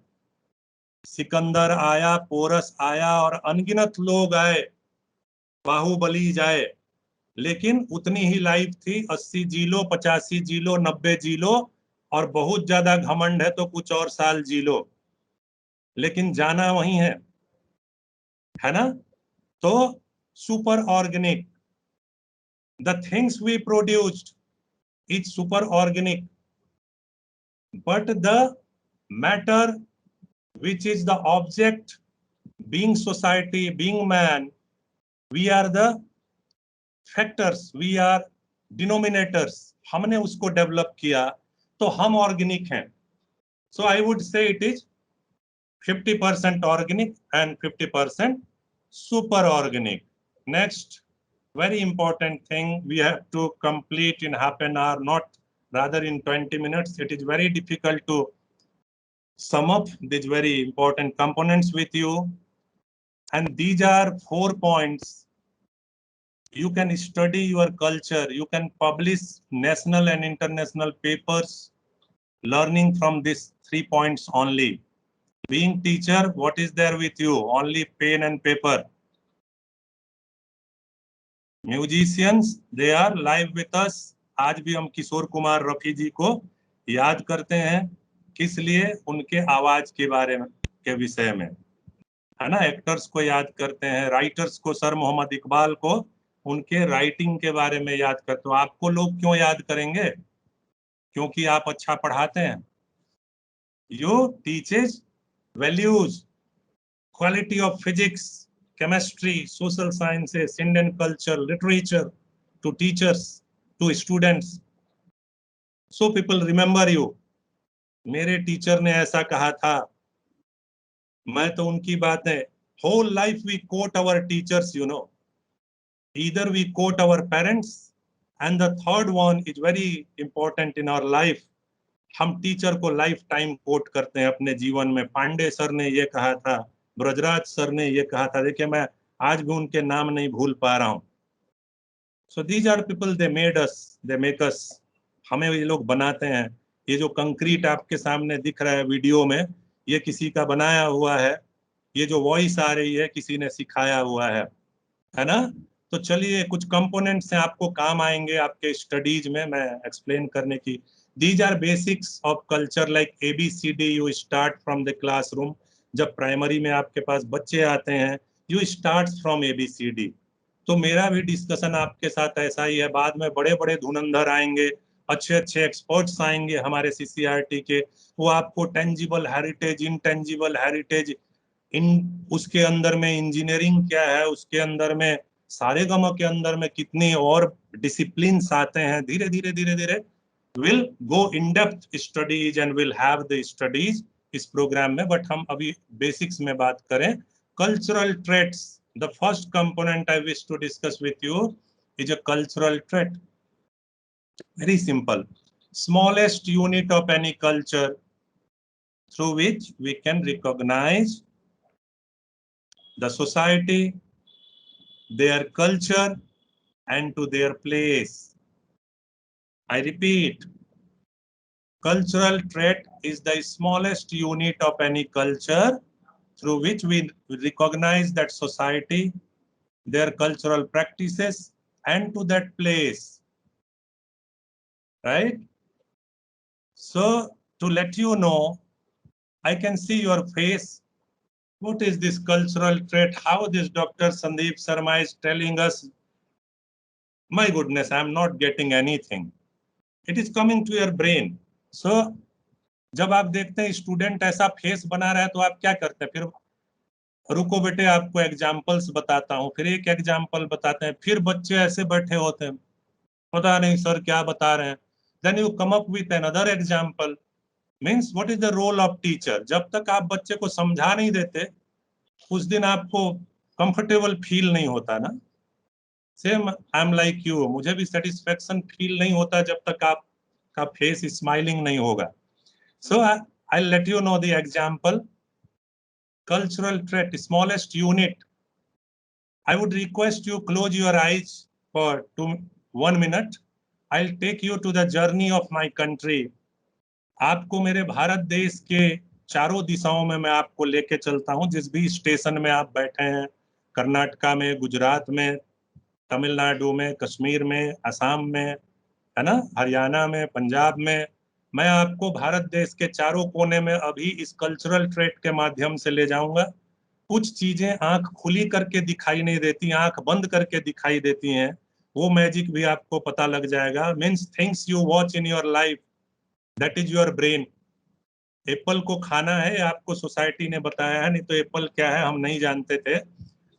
सिकंदर आया, पोरस आया और अनगिनत लोग आए, बाहुबली जाए, लेकिन उतनी ही लाइफ थी. 80 जी लो, 85 जी लो, 90 जी लो, और बहुत ज्यादा घमंड है तो कुछ और साल जी लो, लेकिन जाना वही है ना? तो super organic, the things we produced is super organic, but the matter which is the object, being society, being man, we are the factors, we are denominators. हमने उसको डेवलप किया तो हम ऑर्गेनिक हैं. So I would say it is 50% organic and 50% super organic. Next, very important thing we have to complete in half an hour, not rather in 20 minutes. It is very difficult to sum up these very important components with you, and these are 4 points. You can study your culture, you can publish national and international papers learning from these 3 points only. Being teacher, what is there with you? Only pen and paper. Musicians, they are live with us. आज भी हम किशोर कुमार रफी जी को याद करते हैं किस लिए? उनके आवाज के बारे में, के विषय में, है ना। एक्टर्स को याद करते हैं, राइटर्स को, सर मोहम्मद इकबाल को उनके राइटिंग के बारे में याद करते हो। आपको लोग क्यों याद करेंगे? क्योंकि आप अच्छा पढ़ाते हैं। You teaches values, quality of physics, chemistry, social sciences, Indian culture, literature to teachers, to students. So people remember you. मेरे टीचर ने ऐसा कहा था, मैं तो उनकी बातें, whole life we quote our teachers, you know. Either we quote our parents, and the third one is very important in our life. हम टीचर को लाइफ टाइम कोट करते हैं अपने जीवन में। पांडे सर ने ये कहा था, ब्रजराज सर ने ये कहा था, देखिए मैं आज भी उनके नाम नहीं भूल पा रहा हूँ। So these are people, they made us, they make us, हमें ये लोग बनाते हैं। ये जो कंक्रीट आपके सामने दिख रहा है वीडियो में, ये किसी का बनाया हुआ है। ये जो वॉइस आ रही है, किसी ने सिखाया हुआ है ना। तो चलिए, कुछ कंपोनेंट्स हैं, आपको काम आएंगे आपके स्टडीज में, मैं एक्सप्लेन करने की। These are basics of culture like ABCD. You start from the classroom. जब प्राइमरी में आपके पास बच्चे आते हैं, you start from ABCD. तो मेरा भी डिस्कशन आपके साथ ऐसा ही है। बाद में बड़े बड़े धुरंधर आएंगे, अच्छे अच्छे एक्सपर्ट्स आएंगे हमारे CCRT के, वो आपको टेंजिबल हेरिटेज, इनटेंजिबल हेरिटेज, इन उसके अंदर में इंजीनियरिंग क्या है, उसके अंदर में सारेगामा के अंदर में कितनी और डिसिप्लिन्स आते हैं, धीरे धीरे धीरे धीरे will go in depth studies and will have the studies इस प्रोग्राम में। बट हम अभी बेसिक्स में बात करें। Cultural traits, the first component I wish to discuss with you is a cultural trait. Very simple, smallest unit of any culture through which we can recognize the society, their culture and to their place. I repeat, cultural trait is the smallest unit of any culture through which we recognize that society, their cultural practices, and to that place. Right? So, to let you know, I can see your face. What is this cultural trait? How this Dr. Sandeep Sharma is telling us? My goodness, I am not getting anything. It is coming to your brain. So, जब आप देखते हैं student ऐसा face बना रहा है, तो आप क्या करते हैं? फिर रुको बेटे, आपको एग्जाम्पल्स बताता हूँ। फिर एक एग्जाम्पल बताते हैं, फिर बच्चे ऐसे बैठे होते हैं, पता नहीं सर क्या बता रहे हैं। Then you come up with another example. Means what is the role of teacher? जब तक आप बच्चे को समझा नहीं देते, उस दिन आपको कंफर्टेबल फील नहीं होता ना। Same I am like you, मुझे भी सेटिस्फेक्शन फील नहीं होता जब तक आपका फेस स्माइलिंग नहीं होगा। So I'll let you know the example. Cultural trait, smallest unit. I would request you close your eyes for 1 minute. I'll take you to the journey of my country. आपको मेरे भारत देश के चारों दिशाओं में मैं आपको लेके चलता हूँ। जिस भी स्टेशन में आप बैठे हैं, कर्नाटका में, गुजरात में, तमिलनाडु में, कश्मीर में, असम में, है ना, हरियाणा में, पंजाब में, मैं आपको भारत देश के चारों कोने में अभी इस कल्चरल ट्रेट के माध्यम से ले जाऊंगा। कुछ चीजें आंख खुली करके दिखाई नहीं देती, आंख बंद करके दिखाई देती हैं, वो मैजिक भी आपको पता लग जाएगा। Means things you watch in your life, that is your brain. Apple को खाना है, आपको सोसाइटी ने बताया है, नहीं तो एप्पल क्या है हम नहीं जानते थे।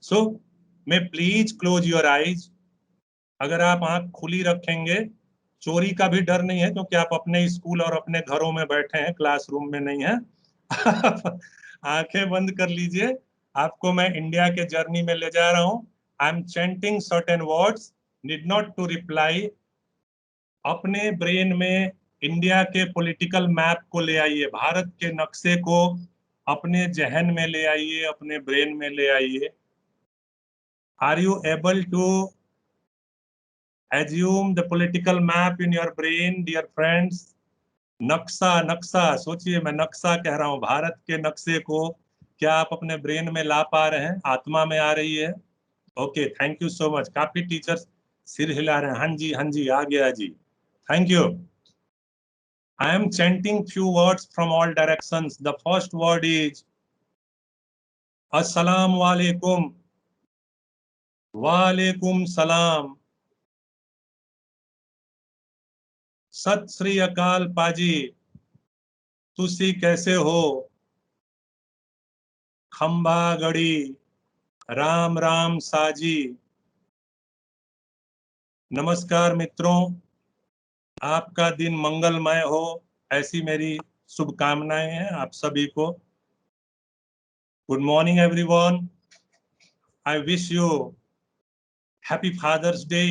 So may please close your eyes. अगर आप आंख खुली रखेंगे, चोरी का भी डर नहीं है, क्योंकि आप अपने स्कूल और अपने घरों में बैठे हैं, क्लासरूम में नहीं है। आंखें बंद कर लीजिए, आपको मैं इंडिया के जर्नी में ले जा रहा हूं। I am chanting certain words, need not to reply. अपने ब्रेन में इंडिया के पॉलिटिकल मैप को ले आइए, भारत के नक्शे को अपने जहन में ले आइए, अपने ब्रेन में ले आइए। Are you able to assume the political map in your brain, dear friends? नक्शा, नक्शा सोचिए, मैं नक्शा कह रहा हूं, भारत के नक्शे को क्या आप अपने ब्रेन में ला पा रहे हैं? आत्मा में आ रही है? Okay, thank you so much. काफी टीचर्स सिर हिला रहे हैं, हाँ जी हाँ जी, आ गया जी, thank you. I am chanting few words from all directions. The first word is Assalamu alaikum. Wa alaikum salam. सत श्री अकाल पाजी, तुसी कैसे हो? खंबा गड़ी, राम राम साजी। नमस्कार मित्रों, आपका दिन मंगलमय हो, ऐसी मेरी शुभकामनाएं हैं आप सभी को। Good morning everyone. I wish you happy father's day.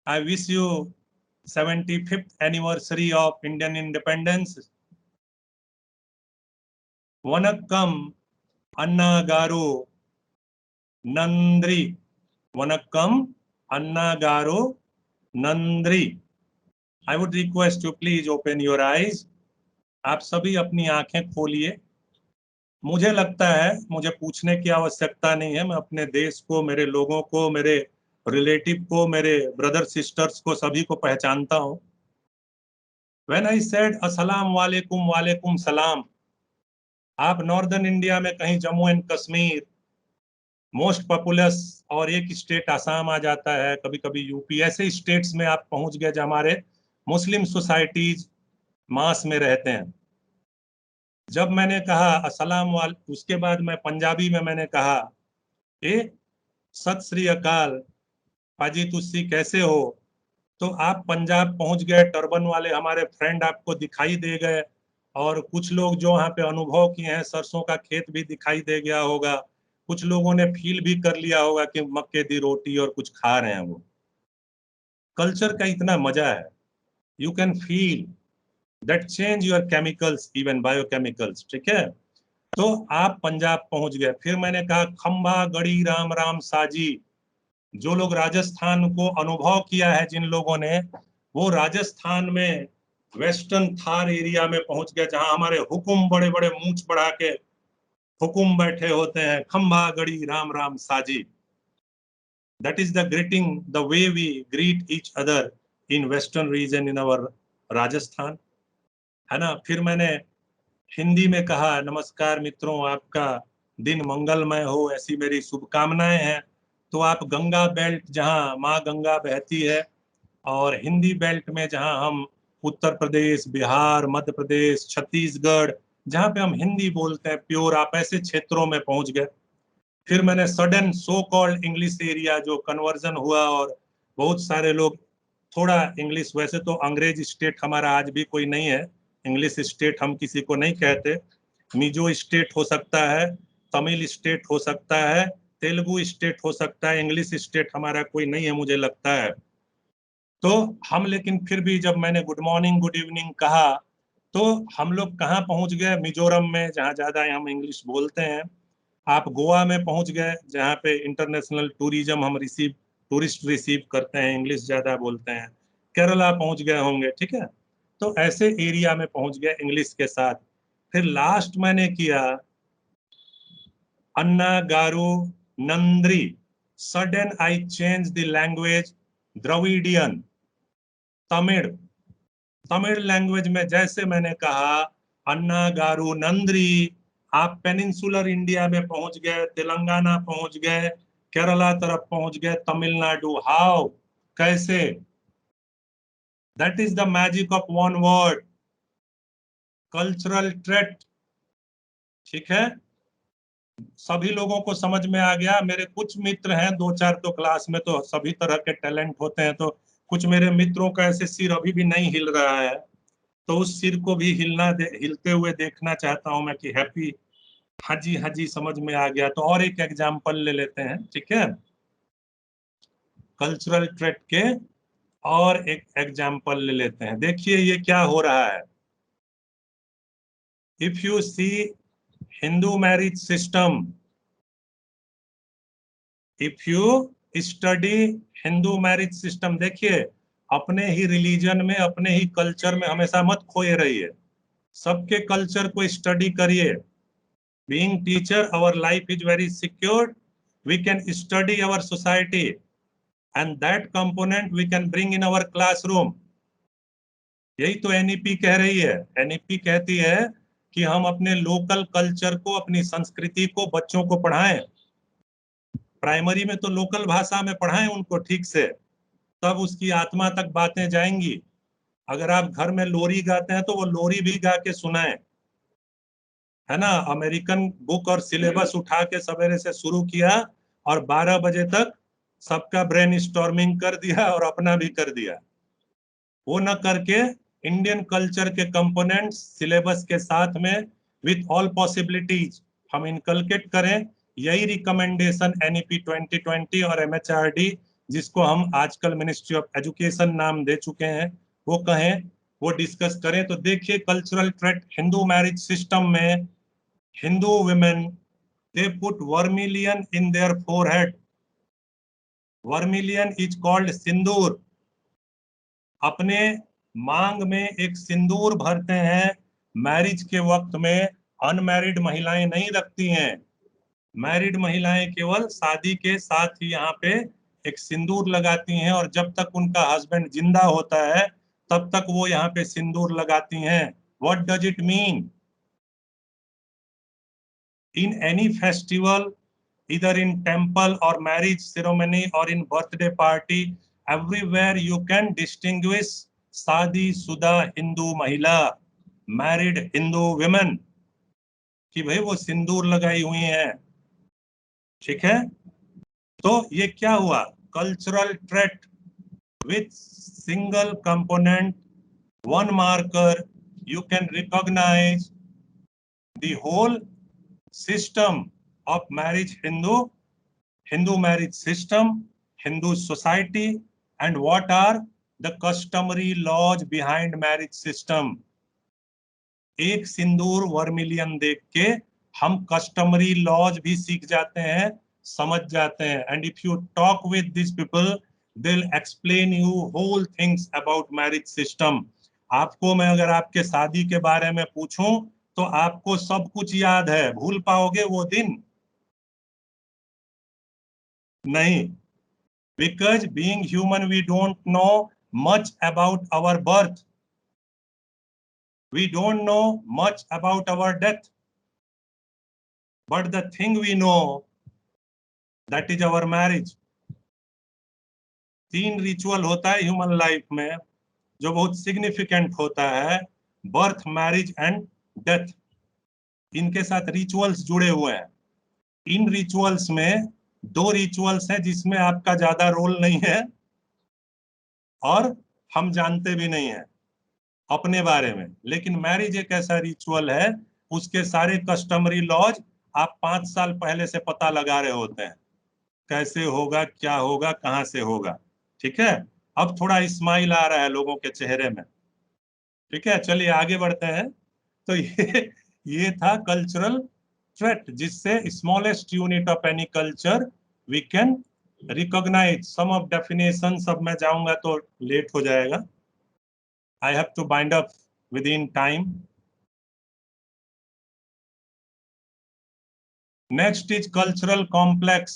I wish you 75th anniversary of Indian independence. Vanakkam Anna Garu Nandri. Vanakkam Anna Garu Nandri. I would request you please open your eyes. आप सभी अपनी आंखें खोलिए। मुझे लगता है मुझे पूछने की आवश्यकता नहीं है, मैं अपने देश को, मेरे लोगों को, मेरे रिलेटिव को, मेरे ब्रदर सिस्टर्स को, सभी को पहचानता हूं। When I said अस्सलाम वालेकुम वालेकुम सलाम, आप नॉर्दर्न इंडिया में कहीं Jammu and Kashmir, most populous और एक स्टेट आसाम आ जाता है, कभी कभी यूपी, ऐसे स्टेट्स में आप पहुंच गए जो हमारे मुस्लिम सोसाइटीज मास में रहते हैं। जब मैंने कहा अस्सलाम वाल, उसके बाद मैं पंजाबी में मैंने कहा ए सत श्री अकाल पाजी, तुसी कैसे हो? तो आप पंजाब पहुंच गए, टर्बन वाले हमारे फ्रेंड आपको दिखाई दे गए, और कुछ लोग जो वहाँ पे अनुभव किए हैं, सरसों का खेत भी दिखाई दे गया होगा, कुछ लोगों ने फील भी कर लिया होगा कि मक्के दी रोटी और कुछ खा रहे हैं। वो कल्चर का इतना मजा है, you can feel that change your chemicals, even biochemicals. ठीक है, तो आप पंजाब पहुंच गए। फिर मैंने कहा खंबा गड़ी राम राम साजी। जो लोग राजस्थान को अनुभव किया है, जिन लोगों ने, वो राजस्थान में वेस्टर्न थार एरिया में पहुंच गए, जहां हमारे हुकुम बड़े बड़े मूंछ बढ़ा के हुकुम बैठे होते हैं, खंबा गड़ी राम राम साजी। That is the greeting, the way we greet each other in western region in our Rajasthan, है ना। फिर मैंने हिंदी में कहा नमस्कार मित्रों, आपका दिन मंगलमय हो, ऐसी मेरी शुभकामनाएं हैं। तो आप गंगा बेल्ट, जहां माँ गंगा बहती है, और हिंदी बेल्ट में जहां हम उत्तर प्रदेश, बिहार, मध्य प्रदेश, छत्तीसगढ़, जहां पे हम हिंदी बोलते हैं प्योर, आप ऐसे क्षेत्रों में पहुंच गए। फिर मैंने sudden so called English area जो कन्वर्जन हुआ, और बहुत सारे लोग थोड़ा इंग्लिश, वैसे तो अंग्रेज स्टेट हमारा आज भी कोई नहीं है, इंग्लिश स्टेट हम किसी को नहीं कहते। मिजो स्टेट हो सकता है, तमिल स्टेट हो सकता है, तेलुगु स्टेट हो सकता है, इंग्लिश स्टेट हमारा कोई नहीं है मुझे लगता है। तो हम, लेकिन फिर भी जब मैंने गुड मॉर्निंग गुड इवनिंग कहा, तो हम लोग कहाँ पहुंच गए? मिजोरम में, जहाँ ज्यादा हम इंग्लिश बोलते हैं। आप गोवा में पहुंच गए, जहाँ पे इंटरनेशनल टूरिज्म हम टूरिस्ट रिसीव करते हैं, इंग्लिश ज्यादा बोलते हैं। केरला पहुंच गए होंगे, ठीक है। तो ऐसे एरिया में पहुंच गए इंग्लिश के साथ। फिर लास्ट मैंने किया अन्ना गारू नंद्री। Sudden I change the language, Dravidian, Tamil, Tamil language में जैसे मैंने कहा अन्ना गारू नंद्री, आप पेनिनसुलर इंडिया में पहुंच गए, तेलंगाना पहुंच गए, केरला तरफ पहुंच गए, तमिलनाडु। हाउ, कैसे? That is the magic of one word, cultural trait. ठीक है, सभी लोगों को समझ में आ गया। मेरे कुछ मित्र हैं, दो चार, तो क्लास में तो सभी तरह के टैलेंट होते हैं, तो कुछ मेरे मित्रों का ऐसे सिर अभी भी नहीं हिल रहा है, तो उस सिर को भी हिलते हुए देखना चाहता हूं मैं कि हैप्पी, हाँ जी हाँ जी, समझ में आ गया। तो और एक एग्जाम्पल ले लेते हैं, ठीक है, कल्चरल ट्रेट के और एक एग्जाम्पल ले लेते हैं। देखिए ये क्या हो रहा है। If you see Hindu marriage system, if you study Hindu marriage system, देखिए अपने ही रिलीजन में, अपने ही कल्चर में हमेशा मत खोए रहिए, सबके कल्चर को स्टडी करिए। Being teacher, our life is very secure. We can study our society, and that component we can bring in our classroom. यही तो एनईपी कह रही है। एनईपी कहती है कि हम अपने लोकल कल्चर को, अपनी संस्कृति को बच्चों को पढ़ाएं। प्राइमरी में तो लोकल भाषा में पढ़ाएं उनको ठीक से, तब उसकी आत्मा तक बातें जाएंगी। अगर आप घर में लोरी गाते हैं तो वो लोरी भी गा के सुनाएं, है ना। अमेरिकन बुक और सिलेबस उठा के सवेरे से शुरू किया और 12 बजे तक सबका ब्रेन स्टॉर्मिंग कर दिया और अपना भी कर दिया। वो न करके इंडियन कल्चर के कंपोनेंट्स सिलेबस के साथ में विथ ऑल पॉसिबिलिटीज हम इनकलकेट करें। यही रिकमेंडेशन एनईपी 2020 और एमएचआरडी, जिसको हम आजकल मिनिस्ट्री ऑफ एजुकेशन नाम दे चुके हैं, वो कहें, वो डिस्कस करें। तो देखिए cultural threat Hindu marriage system में, Hindu women, they put vermilion in their forehead. Vermilion is called सिंदूर। अपने मांग में एक सिंदूर भरते हैं। मैरिज के वक्त में अनमैरिड महिलाएं नहीं रखती हैं। मैरिड महिलाएं केवल शादी के साथ ही यहाँ पे एक सिंदूर लगाती हैं, और जब तक उनका हस्बैंड जिंदा होता है तब तक वो यहाँ पे सिंदूर लगाती हैं। What does it mean? In any festival, either in temple or marriage ceremony or in birthday party, everywhere you can distinguish शादी शुदा हिंदू महिला, मैरिड हिंदू women, कि भाई वो सिंदूर लगाई हुई हैं। ठीक है, तो ये क्या हुआ? Cultural trait with single component, one marker, you can recognize the whole system of marriage, Hindu marriage system, Hindu society, and what are the customary laws behind marriage system. एक सिंदूर वर्मिलियन देख के हम कस्टमरी लॉज भी सीख जाते हैं, समझ जाते हैं। And if you talk with this people, they will explain you whole things about marriage system. आपको मैं अगर आपके शादी के बारे में पूछूं तो आपको सब कुछ याद है, भूल पाओगे वो दिन? नहीं, because being human we don't know much about our birth, we don't know much about our death, but the thing we know, that is our marriage. 3 ritual होता है ह्यूमन लाइफ में जो बहुत सिग्निफिकेंट होता है, बर्थ, मैरिज एंड डेथ। इनके साथ rituals जुड़े हुए हैं। इन रिचुअल्स में 2 रिचुअल्स हैं जिसमें आपका ज्यादा रोल नहीं है और हम जानते भी नहीं हैं अपने बारे में, लेकिन मैरिज एक ऐसा रिचुअल है, उसके सारे कस्टमरी लॉज आप 5 साल पहले से पता लगा रहे होते हैं, कैसे होगा, क्या होगा, कहां से होगा। ठीक है, अब थोड़ा स्माइल आ रहा है लोगों के चेहरे में। ठीक है, चलिए आगे बढ़ते हैं। तो ये था कल्चरल थ्रेट, जिससे smallest unit of any culture we can recognise. Some of definition सब मैं जाऊंगा तो लेट हो जाएगा। I have to bind up within time. Next is cultural complex.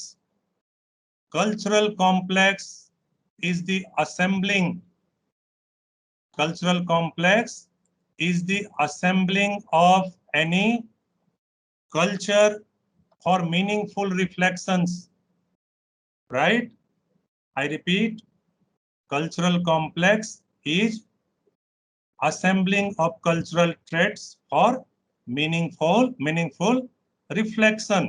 Cultural complex is the assembling. Cultural complex is the assembling of any culture for meaningful reflections. Right? I repeat, cultural complex is assembling of cultural traits for meaningful reflection.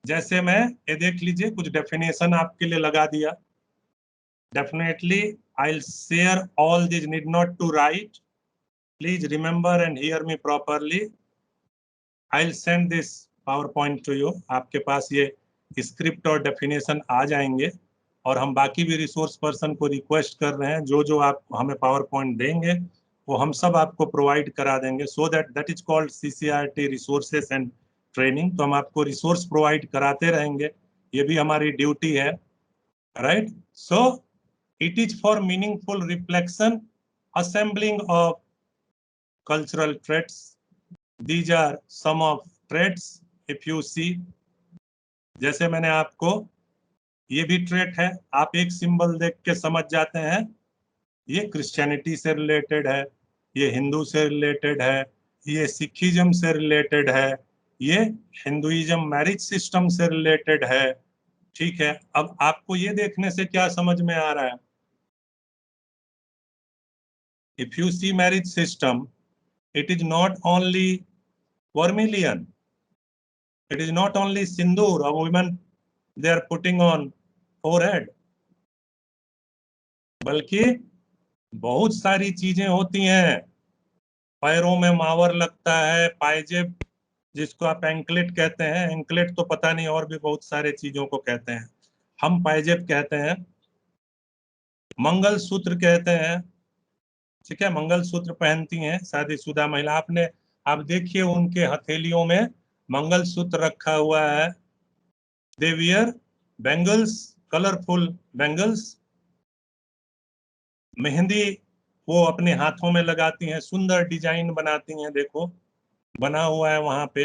जैसे मैं ये देख लीजिए कुछ definition आपके लिए लगा दिया। Definitely I'll share all these, need not to write. Please remember and hear me properly. I'll send this PowerPoint to you. आपके पास ये स्क्रिप्ट और डेफिनेशन आ जाएंगे, और हम बाकी भी रिसोर्स पर्सन को रिक्वेस्ट कर रहे हैं, जो जो आप हमें PowerPoint देंगे वो हम सब आपको प्रोवाइड करा देंगे। So that is called CCRT resources and training. तो हम आपको रिसोर्स प्रोवाइड कराते रहेंगे, ये भी हमारी ड्यूटी है। Right, so it is for meaningful reflection, assembling of cultural traits. These are some of traits if you see. जैसे मैंने आपको, ये भी ट्रेट है, आप एक सिंबल देख के समझ जाते हैं ये क्रिश्चियनिटी से रिलेटेड है, ये हिंदू से रिलेटेड है, ये सिखिज्म से रिलेटेड है, ये हिंदुइज्म मैरिज सिस्टम से रिलेटेड है। ठीक है, अब आपको ये देखने से क्या समझ में आ रहा है? If you see marriage system, it is not only vermilion, it is not only sindoor or women they are putting on forehead, बल्कि बहुत सारी चीजें होती हैं। पैरों में मावर लगता है, पायजेब जिसको आप एंकलेट कहते हैं, एंकलेट तो पता नहीं और भी बहुत सारे चीजों को कहते हैं, हम पायजेब कहते हैं, मंगल सूत्र कहते हैं। ठीक है, मंगल सूत्र पहनती हैं शादीशुदा महिला। आप देखिए उनके हथेलियों में मंगल सूत्र रखा हुआ है। They wear bangles, colourful bangles. Mehndi वो अपने हाथों में लगाती हैं, सुंदर डिजाइन बनाती हैं, देखो बना हुआ है वहां पे।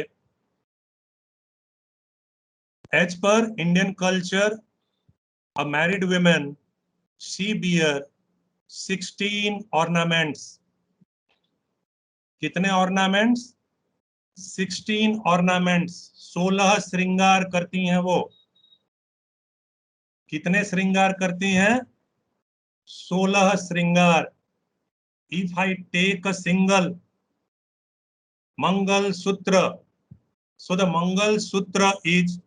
As per Indian culture, a married women she bear 16 ornaments. कितने ऑर्नामेंट्स? 16 ऑर्नामेंट्स, 16 श्रृंगार करती हैं वो। कितने श्रृंगार करती हैं? 16 श्रृंगार। If I take a single mangalsutra, so the मंगल सूत्र इज,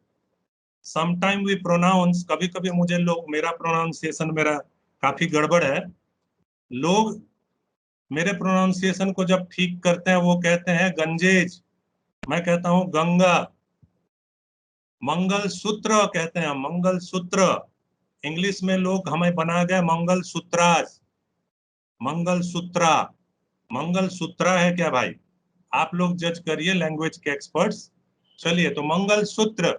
समटाइम वी प्रोनाउंस, कभी कभी मुझे लोग, मेरा प्रोनाउंसिएशन मेरा काफी गड़बड़ है, लोग मेरे प्रोनाउंसिएशन को जब ठीक करते हैं वो कहते हैं गंजेज, मैं कहता हूं गंगा। मंगल सूत्र कहते हैं, मंगल सूत्र। इंग्लिश में लोग हमें बना गए मंगल सूत्राज, मंगल सूत्रा। मंगल सूत्रा है क्या भाई? आप लोग जज करिए, लैंग्वेज के एक्सपर्ट्स। चलिए, तो मंगल सूत्र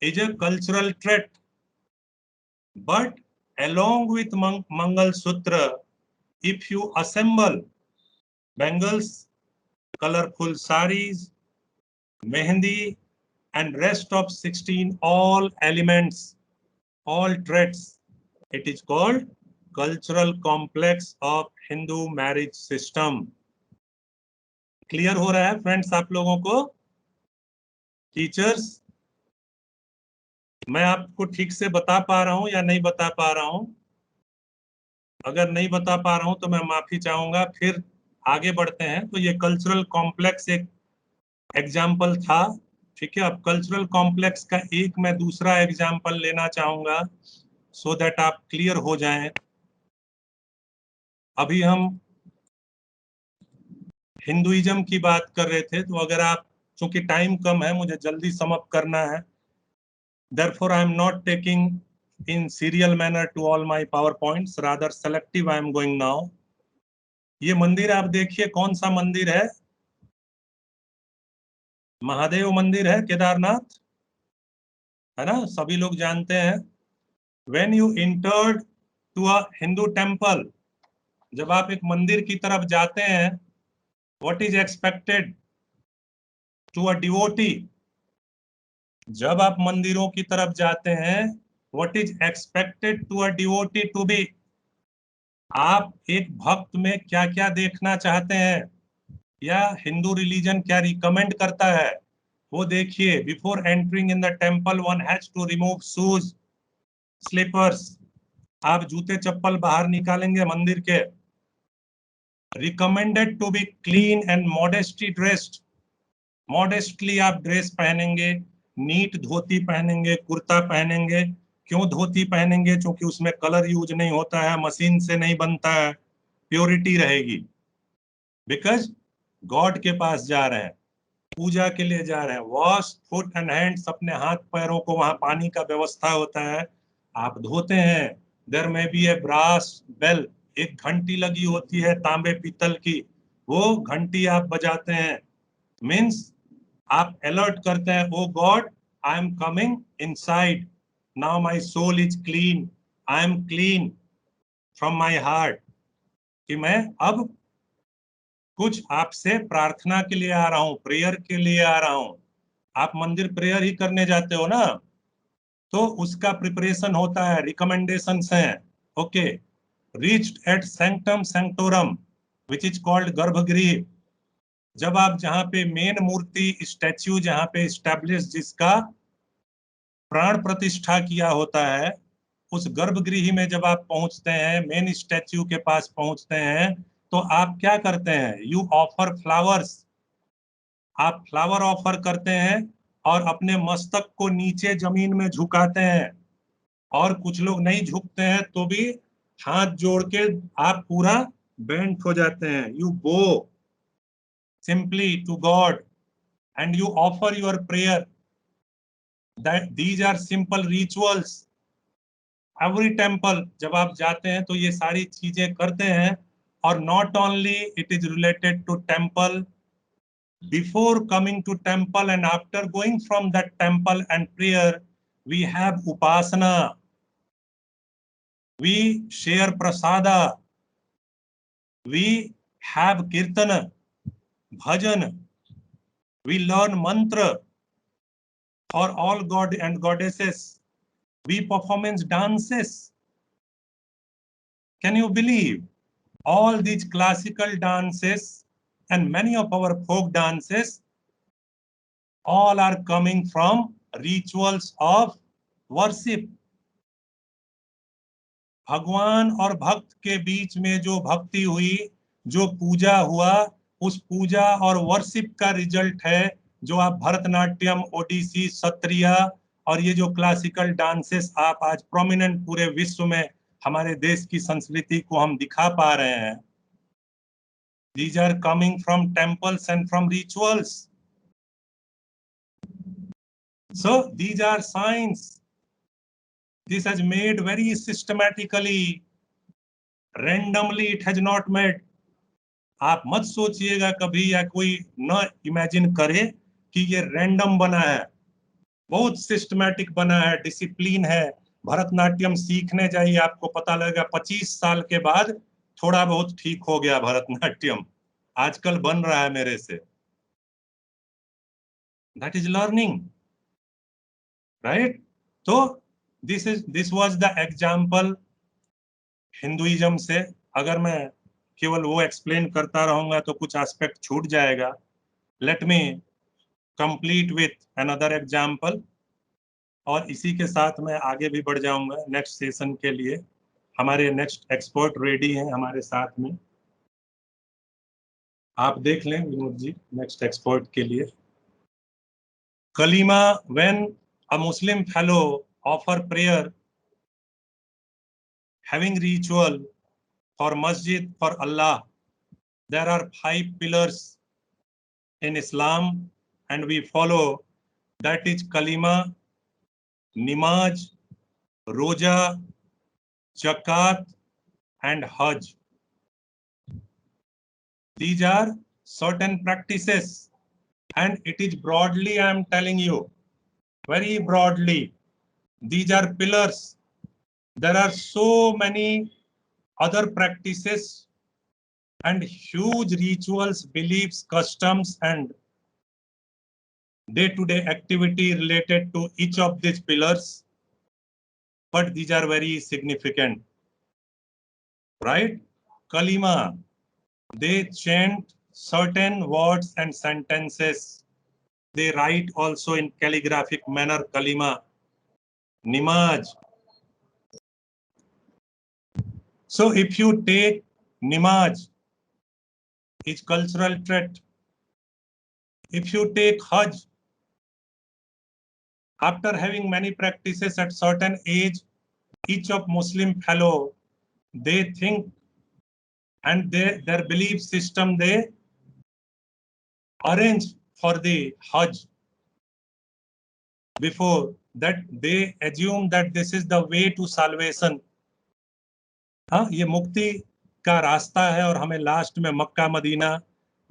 is a cultural trait, but along with Mangal Sutra, if you assemble bangles, colorful saris, mehendi, and rest of 16 all elements, all traits, it is called cultural complex of Hindu marriage system. Clear हो रहा है friends आप लोगों को? Teachers, मैं आपको ठीक से बता पा रहा हूं या नहीं बता पा रहा हूं? अगर नहीं बता पा रहा हूं तो मैं माफी चाहूंगा। फिर आगे बढ़ते हैं। तो ये कल्चरल कॉम्प्लेक्स एक एग्जाम्पल था। ठीक है, अब कल्चरल कॉम्प्लेक्स का एक मैं दूसरा एग्जाम्पल लेना चाहूंगा सो दैट आप क्लियर हो जाएं। अभी हम हिंदुइज्म की बात कर रहे थे, तो अगर आप, चूंकि टाइम कम है, मुझे जल्दी सम अप करना है, therefore I am not taking in serial manner to all my PowerPoints, rather selective I am going now. ये मंदिर आप देखिए, कौन सा मंदिर है? महादेव मंदिर है, केदारनाथ, है ना, सभी लोग जानते हैं। When you entered to a Hindu temple, जब आप एक मंदिर की तरफ जाते हैं, what is expected to a devotee? जब आप मंदिरों की तरफ जाते हैं, what is expected to a devotee to be? आप एक भक्त में क्या क्या देखना चाहते हैं, या हिंदू रिलीजन क्या रिकमेंड करता है, वो देखिए। Before entering in the temple one has to remove shoes, slippers. आप जूते चप्पल बाहर निकालेंगे मंदिर के। Recommended to be clean and modestly dressed, modestly आप ड्रेस पहनेंगे, नीट धोती पहनेंगे, कुर्ता पहनेंगे। क्यों धोती पहनेंगे? क्योंकि उसमें कलर यूज नहीं होता है, मशीन से नहीं बनता है, प्योरिटी रहेगी। बिकॉज गॉड के पास जा रहे हैं, पूजा के लिए जा रहे हैं। वॉश फुट एंड हैंड्स, अपने हाथ पैरों को, वहां पानी का व्यवस्था होता है, आप धोते हैं। देयर में बी ए ब्रास बेल, एक घंटी लगी होती है तांबे पीतल की, वो घंटी आप बजाते हैं। मीन्स आप अलर्ट करते हैं, O God I am coming inside, now my soul is clean, I am clean from my heart, कि मैं अब कुछ आपसे प्रार्थना के लिए आ रहा हूं, प्रेयर के लिए आ रहा हूं। आप मंदिर प्रेयर ही करने जाते हो ना, तो उसका प्रिपरेशन होता है, रिकमेंडेशंस हैं। Okay, reached at sanctum sanctorum, which is called गर्भगृह। जब आप जहां पे मेन मूर्ति स्टैच्यू जहां पे स्टैब्लिश जिसका प्राण प्रतिष्ठा किया होता है, उस गर्भगृह में जब आप पहुंचते हैं, मेन स्टैच्यू के पास पहुंचते हैं, तो आप क्या करते हैं? You offer flowers. आप फ्लावर ऑफर करते हैं और अपने मस्तक को नीचे जमीन में झुकाते हैं, और कुछ लोग नहीं झुकते हैं तो भी हाथ जोड़ के आप पूरा बेंट हो जाते हैं। यू बो simply to God and you offer your prayer. That these are simple rituals. Every temple जब आप जाते हैं तो ये सारी चीजें करते हैं। और not only it is related to temple, before coming to temple and after going from that temple and prayer, we have upasana, we share prasada, we have kirtana, bhajan, we learn mantra for all god and goddesses, we performance dances. Can you believe all these classical dances and many of our folk dances all are coming from rituals of worship? भगवान और भक्त के बीच में जो भक्ति हुई, जो पूजा हुआ, उस पूजा और वर्शिप का रिजल्ट है जो आप भरतनाट्यम, ओडिसी, सत्रिया और ये जो क्लासिकल डांसेस आप आज प्रोमिनेंट पूरे विश्व में हमारे देश की संस्कृति को हम दिखा पा रहे हैं। These are coming from temples and from rituals. So these are signs. This has made very systematically. Randomly it has not made. आप मत सोचिएगा कभी या कोई न इमेजिन करे कि ये रैंडम बना है। बहुत सिस्टमैटिक बना है, डिसिप्लिन है। भरतनाट्यम सीखने जाइए, आपको पता लगेगा 25 साल के बाद थोड़ा बहुत ठीक हो गया भरतनाट्यम। आजकल बन रहा है मेरे से। That is learning, right? तो this was the example Hinduism से। अगर मैं केवल वो एक्सप्लेन करता रहूंगा तो कुछ एस्पेक्ट छूट जाएगा। Let me complete with another example, और इसी के साथ मैं आगे भी बढ़ जाऊंगा नेक्स्ट सेशन के लिए। हमारे नेक्स्ट एक्सपर्ट रेडी हैं हमारे साथ में, आप देख लें विनोद जी नेक्स्ट एक्सपर्ट के लिए। कलीमा, when a Muslim fellow offer prayer having ritual for masjid for Allah, there are 5 pillars in Islam and we follow, that is kalima, nimaz, roja, zakat and hajj. These are certain practices and it is broadly, I am telling you very broadly, these are pillars. There are so many other practices and huge rituals, beliefs, customs and day-to-day activity related to each of these pillars, but these are very significant, right? Kalima, they chant certain words and sentences. They write also in calligraphic manner kalima. Nimaz. So if you take nimaz, it's cultural trait. If you take hajj, after having many practices at certain age, each of Muslim fellow, they think and their belief system, they arrange for the hajj. Before that they assume that this is the way to salvation. हाँ, ये मुक्ति का रास्ता है और हमें last में Mecca Medina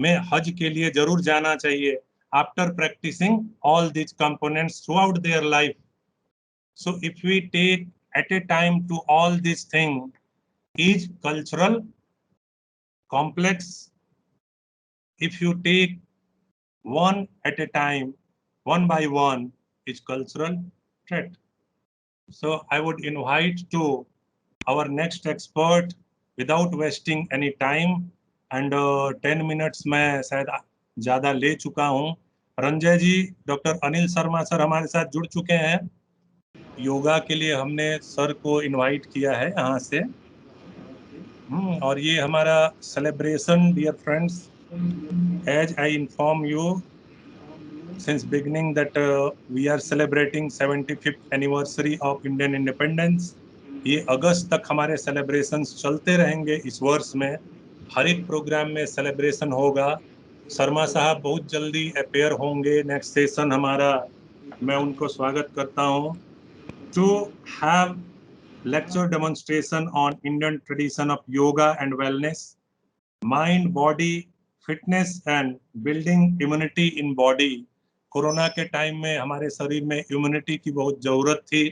में हज के लिए जरूर जाना चाहिए। After practicing all these components throughout their life. So if we take at a time to all these things, is cultural complex. If you take one at a time, one by one, is cultural trait. So I would invite to our next expert without wasting any time, and 10 minutes मैं शायद ज़्यादा ले चुका हूँ। रंजय जी, doctor Anil Sharma sir हमारे साथ जुड़ चुके हैं। योगा के लिए हमने सर को इनवाइट किया है यहाँ से। और ये हमारा celebration, dear friends, as I inform you since beginning that we are celebrating 75th anniversary of Indian independence। ये अगस्त तक हमारे सेलिब्रेशंस चलते रहेंगे। इस वर्ष में हर एक प्रोग्राम में सेलिब्रेशन होगा। शर्मा साहब बहुत जल्दी अपेयर होंगे नेक्स्ट सेशन हमारा, मैं उनको स्वागत करता हूँ। To have lecture demonstration on Indian tradition of yoga and wellness, mind body fitness and building immunity in body। Corona के टाइम में हमारे शरीर में इम्यूनिटी की बहुत जरूरत थी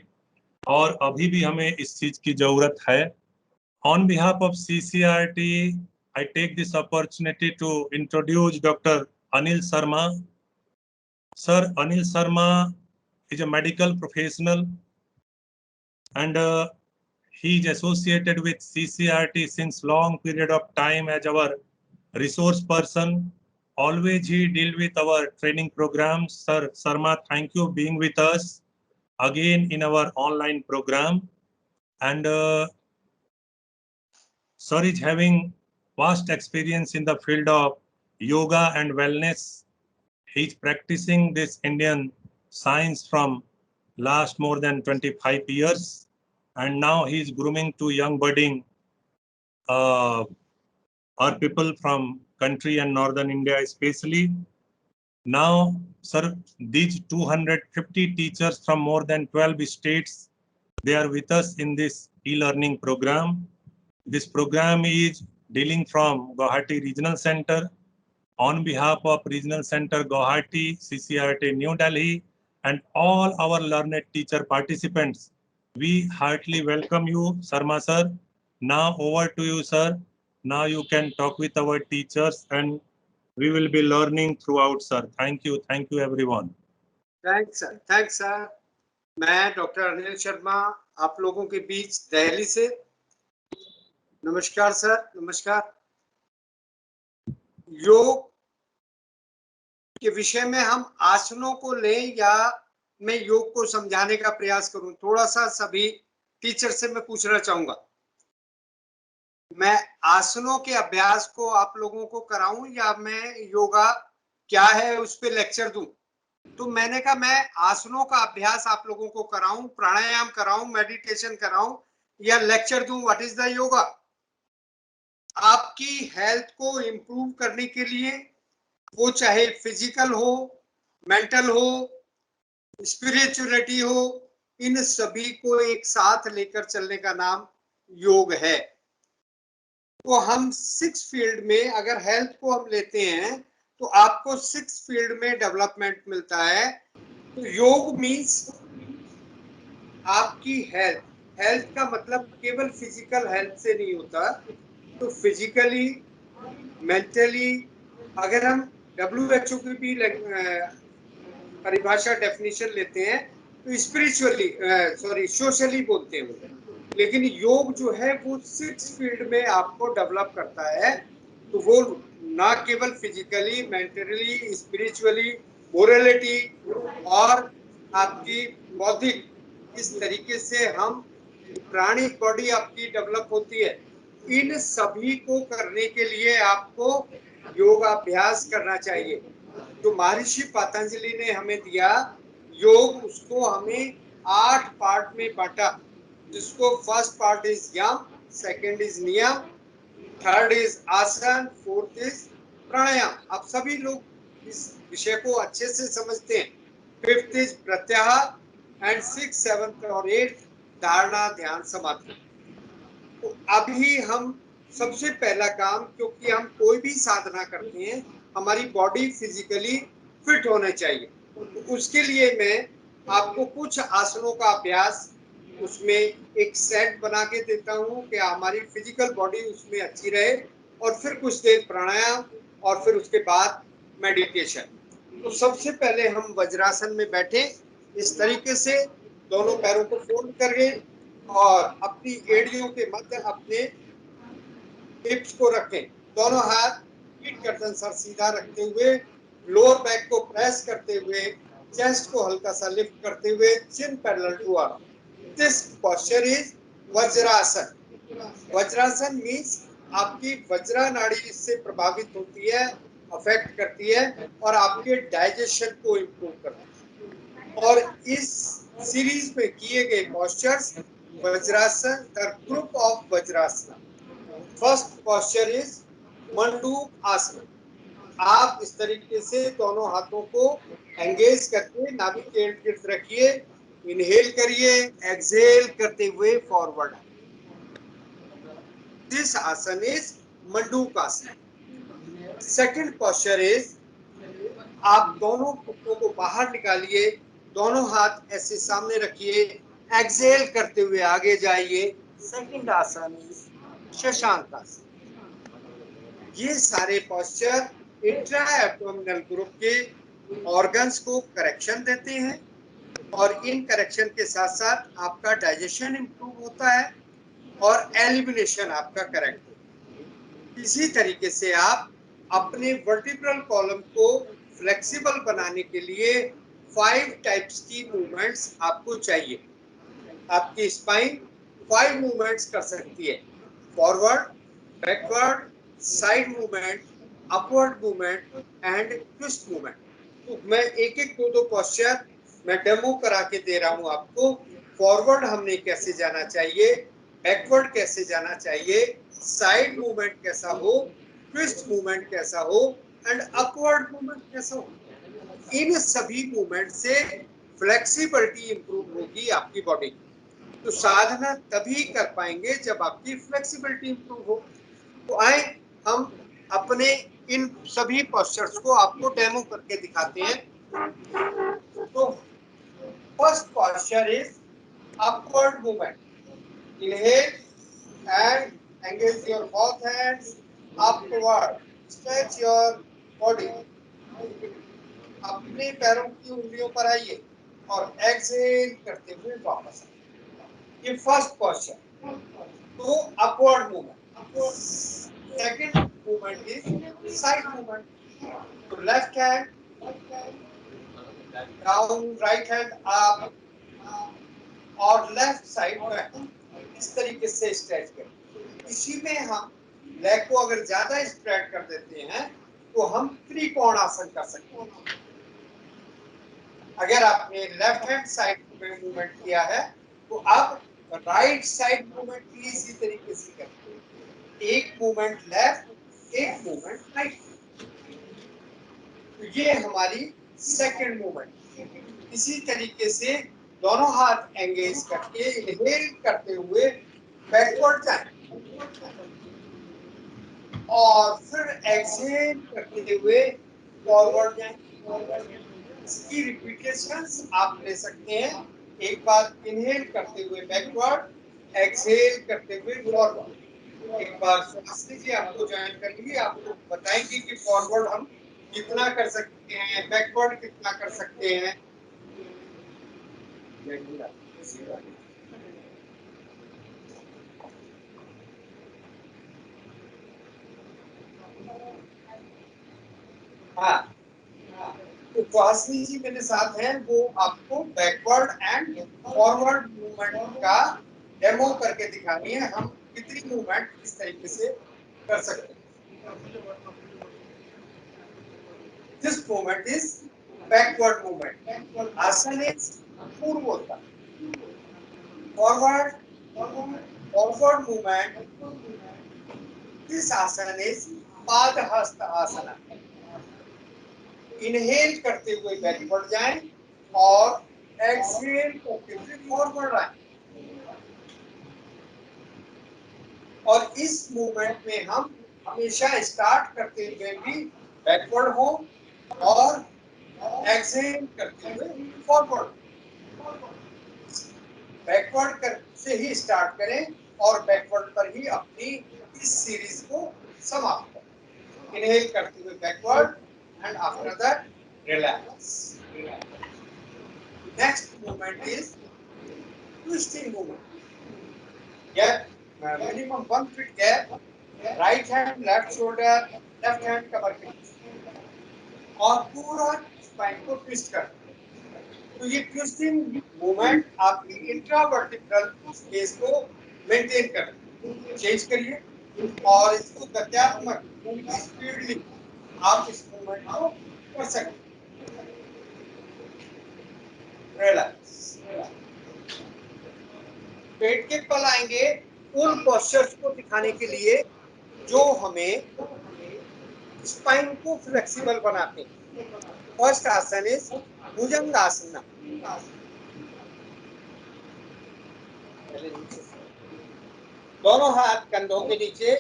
और अभी भी हमें इस चीज की जरूरत है। On behalf of CCRT I take this opportunity to introduce doctor Anil Sharma. Sir Anil Sharma is a medical professional and he is associated with CCRT since long period of time as our resource person. Always he deal with our training programs. Sir Sharma, thank you being with us again in our online program. And sir is having vast experience in the field of yoga and wellness. He is practicing this Indian science from last more than 25 years. And now he is grooming to young budding our people from country and northern India especially. Now, sir, these 250 teachers from more than 12 states, they are with us in this e-learning program. This program is dealing from Guwahati Regional Center. On behalf of Regional Center Guwahati, CCRT New Delhi, and all our learned teacher participants, we heartily welcome you, Sharma sir. Now over to you, sir. Now you can talk with our teachers and we will be learning throughout, sir. Thank you everyone. Thanks sir. मैं doctor Anil Sharma आप लोगों के बीच दिल्ली से। नमस्कार sir. नमस्कार। योग के विषय में हम आसनों को लें या मैं योग को समझाने का प्रयास करूं, थोड़ा सा सभी टीचर से मैं पूछना चाहूंगा। मैं आसनों के अभ्यास को आप लोगों को कराऊं या मैं योगा क्या है उस पे लेक्चर दूं? तो मैंने कहा मैं आसनों का अभ्यास आप लोगों को कराऊं, प्राणायाम कराऊं, मेडिटेशन कराऊं या लेक्चर दूं व्हाट इज द योगा। आपकी हेल्थ को इंप्रूव करने के लिए, वो चाहे फिजिकल हो, मेंटल हो, स्पिरिचुअलिटी हो, इन सभी को एक साथ लेकर चलने का नाम योग है। तो हम 6 फील्ड में अगर हेल्थ को हम लेते हैं तो आपको 6 फील्ड में डेवलपमेंट मिलता है। तो योग मीन्स आपकी हेल्थ का मतलब केवल फिजिकल हेल्थ से नहीं होता। तो फिजिकली, मेंटली, अगर हम WHO की भी परिभाषा डेफिनेशन लेते हैं तो स्पिरिचुअली सोशली बोलते हैं, लेकिन योग जो है वो 6 फील्ड में आपको डेवलप करता है। तो वो ना केवल फिजिकली, मेंटली, स्पिरिचुअली, मोरलिटी और आपकी बौद्धिक, इस तरीके से हम प्राणिक बॉडी आपकी डेवलप होती है। इन सभी को करने के लिए आपको योगाभ्यास करना चाहिए। जो महर्षि पतंजलि ने हमें दिया योग, उसको हमें 8 पार्ट में बांटा, जिसको first part is yama, second is niyama, third is asana, fourth is pranayama. आप सभी लोग इस विषय को अच्छे से समझते हैं। फिफ्थ इज प्रत्याहार एंड 6, 7 और 8 धारणा, ध्यान, समाधि। तो अभी हम सबसे पहला काम, क्योंकि हम कोई भी साधना करते हैं हमारी बॉडी फिजिकली फिट होना चाहिए, तो उसके लिए मैं आपको कुछ आसनों का अभ्यास उसमें एक सेट बना के देता हूँ कि हमारी फिजिकल बॉडी उसमें अच्छी रहे, और फिर कुछ देर प्राणायाम और फिर उसके बाद मेडिटेशन। तो सबसे पहले हम वज्रासन में बैठे, इस तरीके से दोनों पैरों को फोल्ड करके और अपनी एड़ियों के मध्य अपने हिप्स को रखें। दोनों हाथ पीठ गर्दन सर सीधा रखते हुए, लोअर बैक को प्रेस करते हुए, चेस्ट को हल्का सा लिफ्ट करते हुए, chin parallel to arm. This posture is vajrasana. Vajrasana means आपकी वज्रा नाड़ी इससे प्रभावित होती है, अफेक्ट करती है और आपके डाइजेशन को इम्प्रूव करती है। और इस सीरीज में किए गए postures vajrasana, the group of vajrasana. First posture is manduka asana. आप इस तरीके से दोनों हाथों को एंगेज करके नाभि के इर्द गिर्द रखिए, इनहेल करिए, एक्सहेल करते हुए forward. This asana is manduka आसन। सेकंड पोस्चर इज, आप दोनों घुटनों को बाहर निकालिए, दोनों हाथ ऐसे सामने रखिए, एक्सहेल करते हुए आगे जाइए। सेकंड आसन इज शशांक आसन। ये सारे पोस्चर इंट्रा एब्डोमिनल ग्रुप के ऑर्गन्स को करेक्शन देते हैं और इन करेक्शन के साथ साथ आपका डाइजेशन इंप्रूव होता है और एलिमिनेशन आपका करेक्ट होता है। इसी तरीके से आप अपने वर्टिब्रल कॉलम को फ्लेक्सिबल बनाने के लिए 5 टाइप्स की मूवमेंट्स आपको चाहिए। आपकी स्पाइन 5 मूवमेंट्स कर सकती है, forward, backward, side movement, upward movement and twist movement. तो मैं एक एक दो पोस्चर मैं डेमो करा के दे रहा हूं आपको। फॉरवर्ड हमने कैसे जाना चाहिए, बैकवर्ड कैसे जाना चाहिए, साइड मूवमेंट कैसा हो, ट्विस्ट मूवमेंट कैसा हो एंड अपवर्ड मूवमेंट कैसा हो। इन सभी मूवमेंट से फ्लेक्सिबिलिटी इंप्रूव होगी आपकी बॉडी की। तो साधना तभी कर पाएंगे जब आपकी फ्लेक्सिबिलिटी इंप्रूव हो। तो आए हम अपने इन सभी पोस्चर्स को आपको डेमो करके दिखाते हैं। तो first posture is upward movement. Inhale and engage your both hands upward, stretch your body। अपने पैरों की उंगलियों पर आइए और एक्सहेल करते हुए वापस आइए। ये फर्स्ट पोस्चर। तो upward movement. Second movement is side movement. तो left hand down, right hand up और लेफ्ट साइड बैक, इस तरीके से स्ट्रेच करें। इसी में हम लेग को अगर ज्यादा स्प्रेड कर देते हैं तो हम त्रिकोण आसन कर सकते हैं। अगर आपने लेफ्ट हैंड साइड में मूवमेंट किया है तो अब राइट साइड मूवमेंट भी इसी तरीके से करते हैं। एक मूवमेंट लेफ्ट, एक मूवमेंट राइट। तो ये हमारी सेकंड मूवमेंट। इसी तरीके से दोनों हाथ एंगेज करके इनहेल करते हुए बैकवर्ड जाएं और फिर एक्सहेल करते हुए फॉरवर्ड जाएं। इसकी रिपीटेशंस आप ले सकते हैं। एक बार इनहेल करते हुए बैकवर्ड, एक्सहेल करते हुए फॉरवर्ड। एक बार सुहासिनी जी आपको ज्वाइन कर लीजिए, आपको बताएंगे कि फॉरवर्ड हम कितना कर सकते हैं, बैकवर्ड कितना कर सकते हैं। हाँ, तो सुहासिनी जी मेरे साथ हैं, वो आपको बैकवर्ड एंड फॉरवर्ड मूवमेंट का डेमो करके दिखानी है। हम कितनी मूवमेंट इस तरीके से कर सकते हैं। This movement is backward movement. आसन इज पूर्वोत्तर। Forward, forward movement. This asana is padahasta आसन। इनहेल करते हुए बैकवर्ड जाएं और एक्सहेल करते हुए फॉरवर्ड आएं। और इस मूवमेंट में हम हमेशा स्टार्ट करते हुए भी बैकवर्ड हो और एक्सहेल करते हुए फॉरवर्ड। बैकवर्ड कर से ही स्टार्ट करें और बैकवर्ड पर ही अपनी इस सीरीज को समाप्त करें। इनहेल करते हुए backward and after that relax. Next movement is twisting movement. Gap, minimum 1 feet gap right hand left shoulder, left hand कमर के नीचे, और पूरा स्पाइन को ट्विस्ट कर। तो ये ट्विस्टिंग मूवमेंट आपकी इंट्रावर्टिब्रल स्पेस को मेंटेन कर। चेंज करिए और इसको गत्यात्मक स्पीडली आप इस मूवमेंट को कर सकते। रिलैक्स। पेट के पल आएंगे उन पोस्चर्स को दिखाने के लिए जो हमें स्पाइन को फ्लेक्सिबल बनाते हैं। फर्स्ट आसन इज भुजंगासना। दोनों हाथ कंधों के नीचे,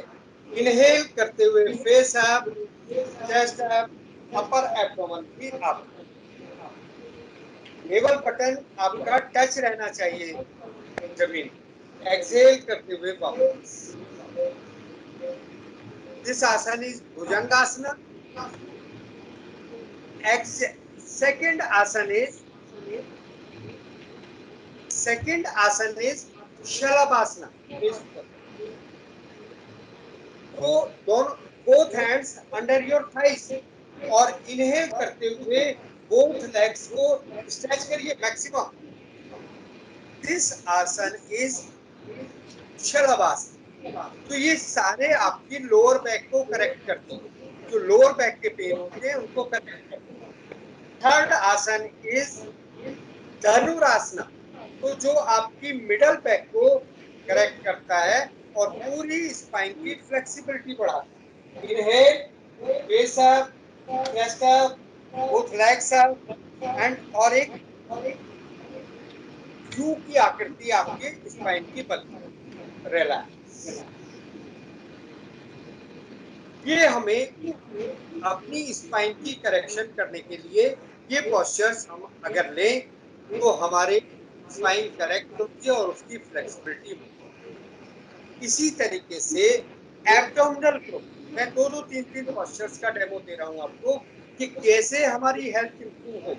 इनहेल करते हुए face up, chest up, upper abdomen भी अप। नेवल बटन आपका टच रहना चाहिए जमीन। एक्सहेल करते हुए वापस। This asana is Bhujangasana. Second asana is शलभासना। तो दोनों both hands under your thighs और इनहेल करते हुए बोथ लेग्स को स्ट्रेच करिए मैक्सिमम। This asana is शलभासना। तो ये सारे आपकी लोअर बैक को करेक्ट करते हैं, जो लोअर बैक के पेन होते हैं उनको करेक्ट करते हैं। थर्ड आसन इज धनुरासना। तो जो आपकी मिडल बैक को करेक्ट करता है और पूरी स्पाइन की फ्लेक्सिबिलिटी बढ़ाता है। Inhale, face up, chest up, both legs up and और एक यू की आकृति आपके स्पाइन की बनती। रिलैक्स। ये हमें अपनी स्पाइन की करेक्शन करने के लिए ये पोस्चर्स हम अगर लें तो हमारे स्पाइन करेक्ट होती है और उसकी फ्लेक्सिबिलिटी होती है। इसी तरीके से एब्डोमिनल ग्रोथ, मैं दो तीन पोस्चर्स का डेमो दे रहा हूं आपको कि कैसे हमारी हेल्थ इंप्रूव हो।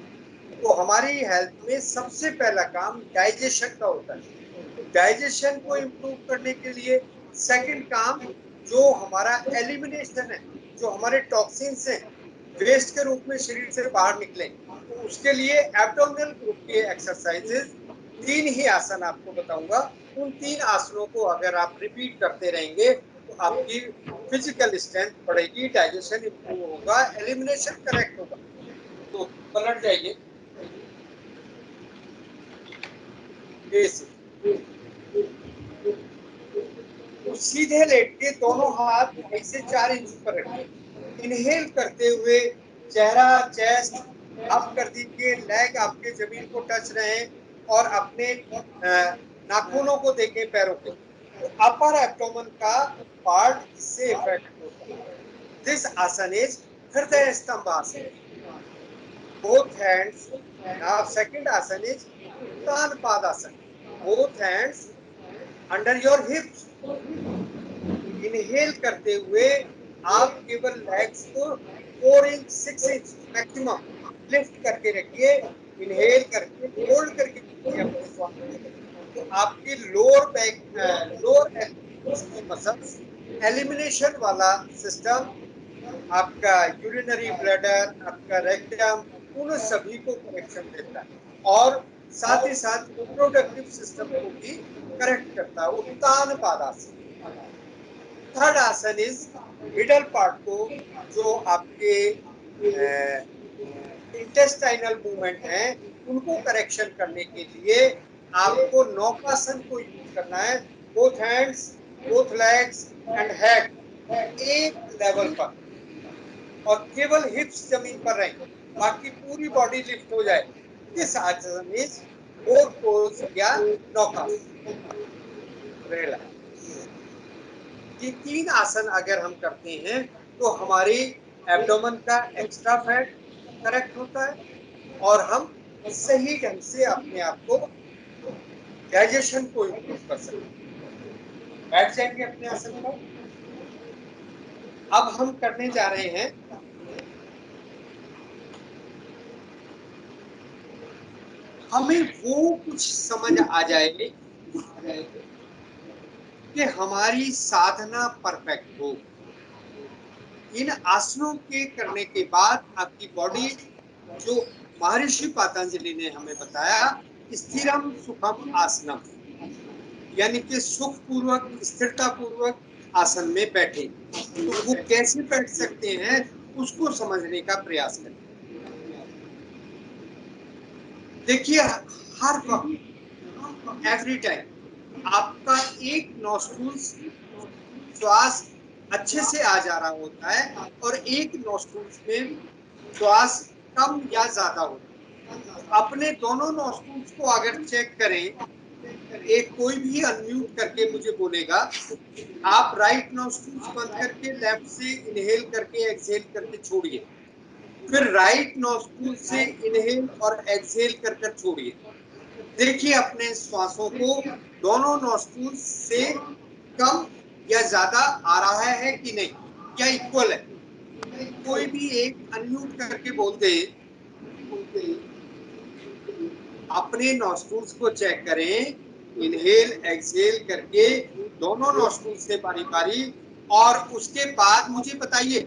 तो हमारी हेल्थ में सबसे पहला काम डाइजेशन का होता है। डाइजेशन को इंप्रूव करने के लिए सेकंड काम जो हमारा एलिमिनेशन है, जो हमारे टॉक्सिन्स हैं वेस्ट के रूप में शरीर से बाहर निकले, तो उसके लिए एब्डोमिनल ग्रुप के एक्सरसाइजेस 3 ही आसन आपको बताऊंगा। उन 3 आसनों को अगर आप रिपीट करते रहेंगे तो आपकी फिजिकल स्ट्रेंथ बढ़ेगी, डाइजेशन इंप्रूव होगा, एलिमिनेशन करेक्ट होगा। तो पलट जाइए। तो सीधे लेट के दोनों हाथ 2.5 से 4 इंच पर रखिए। इनहेल करते हुए चेहरा, चेस्ट अप कर दीजिए, लेग आपके जमीन को टच रहे और अपने नाखूनों को देखें पैरों के। तो अपर एब्डोमेन का पार्ट इससे इफेक्ट होता है। This asana is hridaya stambha asana. Both hands. Now second asana is uttana padasana. Both hands under your hips. Inhale करते हुए आप केवल लेग्स को 4 इंच 6 इंच मैक्सिमम लिफ्ट करके रखिए। इनहेल करके होल्ड करके रखिए अपने श्वास को। तो आपकी लोअर बैक, लोअर की मसल्स, एलिमिनेशन वाला सिस्टम, आपका यूरिनरी ब्लैडर, आपका रेक्टम, उन सभी को करेक्शन देता है और साथ ही साथ रिप्रोडक्टिव सिस्टम को भी करेक्ट करता है। उत्तान पादासन। थर्ड आसन इज मिडल पार्ट को, जो आपके इंटेस्टाइनल मूवमेंट हैं उनको करेक्शन करने के लिए आपको नौकासन को यूज करना है। Both hands, both legs and head एक लेवल पर और केवल हिप्स जमीन पर रहें, बाकी पूरी बॉडी लिफ्ट हो जाए। This asana is both pose या नौकासन। ये 3 आसन अगर हम करते हैं तो हमारी एब्डोमेन का एक्स्ट्रा फैट करेक्ट होता है और हम सही ढंग से अपने आप को, डाइजेशन को इंप्रूव कर सकते हैं। बैठ जाएंगे अपने आसन पर। अब हम करने जा रहे हैं हमें वो कुछ समझ आ जाए कि हमारी साधना परफेक्ट हो। इन आसनों के करने के बाद आपकी बॉडी, जो महर्षि पतंजलि ने हमें बताया, स्थिरम सुखम आसनम, यानी कि सुख पूर्वक स्थिरता पूर्वक आसन में बैठे। तो वो कैसे बैठ सकते हैं उसको समझने का प्रयास करें। देखिए, हर वक्त एवरी टाइम आपका एक नॉस्ट्रल्स श्वास अच्छे से आ जा रहा होता है और एक नॉस्ट्रल्स में श्वास कम या ज्यादा होता है। अपने दोनों नॉस्ट्रल्स को अगर चेक करें, एक कोई भी अनम्यूट करके मुझे बोलेगा, आप राइट नॉस्ट्रल्स बंद करके लेफ्ट से इनहेल करके एक्सहेल करके छोड़िए, फिर राइट नॉस्ट्रल से इनहेल और एक्सहेल कर कर छोड़िए। देखिए अपने श्वासों को दोनों नॉस्ट्रल से कम या ज्यादा आ रहा है कि नहीं, क्या इक्वल है। कोई भी एक अनम्यूट करके बोल दे, अपने नॉस्ट्रल्स को चेक करें, इनहेल एक्सहेल करके दोनों नॉस्ट्रल से बारी बारी, और उसके बाद मुझे बताइए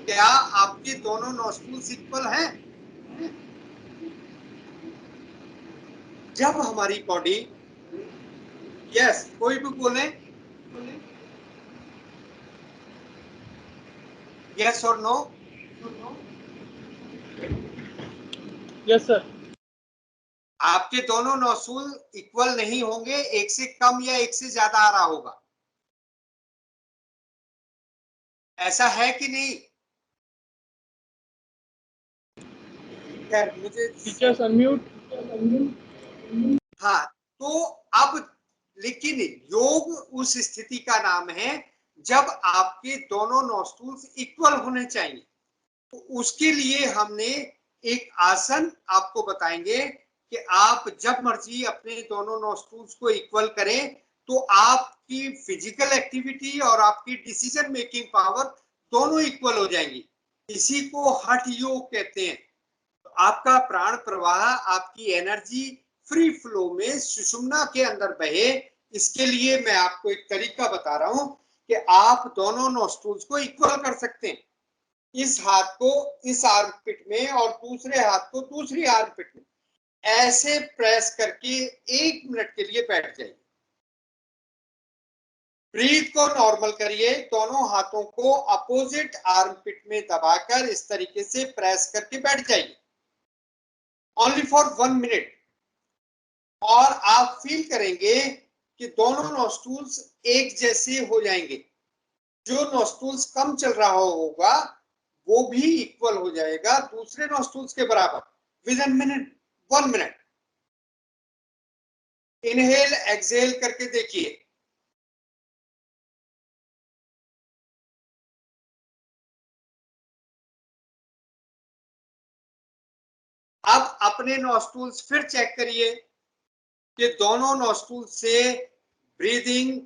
क्या आपके दोनों नॉस्ट्रल्स इक्वल हैं। जब हमारी बॉडी, यस कोई भी बोले, यस और नो। Yes sir. आपके दोनों नॉस्ट्रल इक्वल नहीं होंगे, एक से कम या एक से ज्यादा आ रहा होगा, ऐसा है कि नहीं। खैर मुझे, टीचर्स अनम्यूट। हाँ, तो अब लेकिन योग उस स्थिति का नाम है जब आपके दोनों नॉस्ट्रल्स इक्वल होने चाहिए। तो उसके लिए हमने एक आसन आपको बताएंगे कि आप जब मर्जी अपने दोनों नॉस्ट्रल्स को इक्वल करें तो आपकी फिजिकल एक्टिविटी और आपकी डिसीजन मेकिंग पावर दोनों इक्वल हो जाएंगी। इसी को हठ योग कहते हैं। तो आपका प्राण प्रवाह, आपकी एनर्जी फ्री फ्लो में सुषुम्ना के अंदर बहे। इसके लिए मैं आपको एक तरीका बता रहा हूं कि आप दोनों नॉस्ट्रल्स को इक्वल कर सकते हैं। इस हाथ को इस आर्मपिट में और दूसरे हाथ को दूसरी आर्मपिट में ऐसे प्रेस करके 1 मिनट के लिए बैठ जाइए। ब्रीथ को नॉर्मल करिए, दोनों हाथों को अपोजिट आर्मपिट में दबाकर इस तरीके से प्रेस करके बैठ जाइए, ओनली फॉर 1 मिनट। और आप फील करेंगे कि दोनों नॉस्ट्रल्स एक जैसे हो जाएंगे। जो नॉस्ट्रल्स कम चल रहा होगा वो भी इक्वल हो जाएगा दूसरे नॉस्ट्रल्स के बराबर with in minute, 1 minute. Inhale exhale करके देखिए। अब अपने नॉस्ट्रल्स फिर चेक करिए कि दोनों नॉस्ट्रल से ब्रीदिंग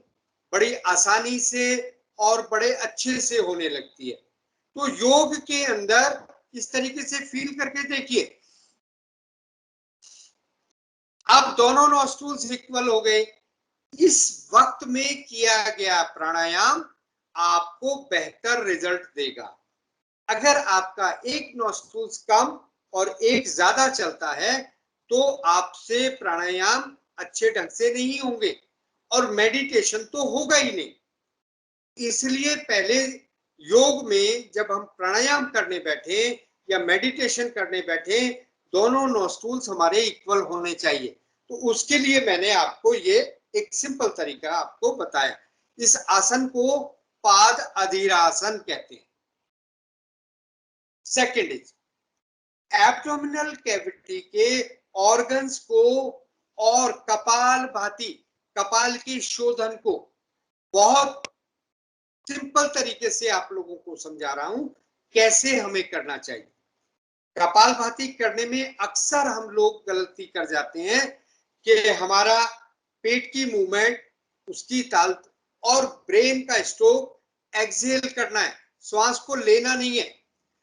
बड़ी आसानी से और बड़े अच्छे से होने लगती है। तो योग के अंदर इस तरीके से फील करके देखिए। अब दोनों नॉस्ट्रल्स इक्वल हो गए। इस वक्त में किया गया प्राणायाम आपको बेहतर रिजल्ट देगा। अगर आपका एक नॉस्ट्रल्स कम और एक ज्यादा चलता है तो आपसे प्राणायाम अच्छे ढंग से नहीं होंगे और मेडिटेशन तो होगा ही नहीं। इसलिए पहले योग में जब हम प्राणायाम करने बैठे या मेडिटेशन करने बैठे, दोनों नॉस्ट्रल्स हमारे इक्वल होने चाहिए। तो उसके लिए मैंने आपको ये एक सिंपल तरीका आपको बताया। इस आसन को पाद अधीरासन कहते हैं। सेकेंड इज एब्डोमिनल कैविटी के ऑर्गन्स को और कपाल भाती, कपाल की शोधन को बहुत सिंपल तरीके से आप लोगों को समझा रहा हूं कैसे हमें करना चाहिए। कपालभाति करने में अक्सर हम लोग गलती कर जाते हैं कि हमारा पेट की मूवमेंट, उसकी ताल और ब्रेन का स्ट्रोक एक्सहेल करना है, श्वास को लेना नहीं है।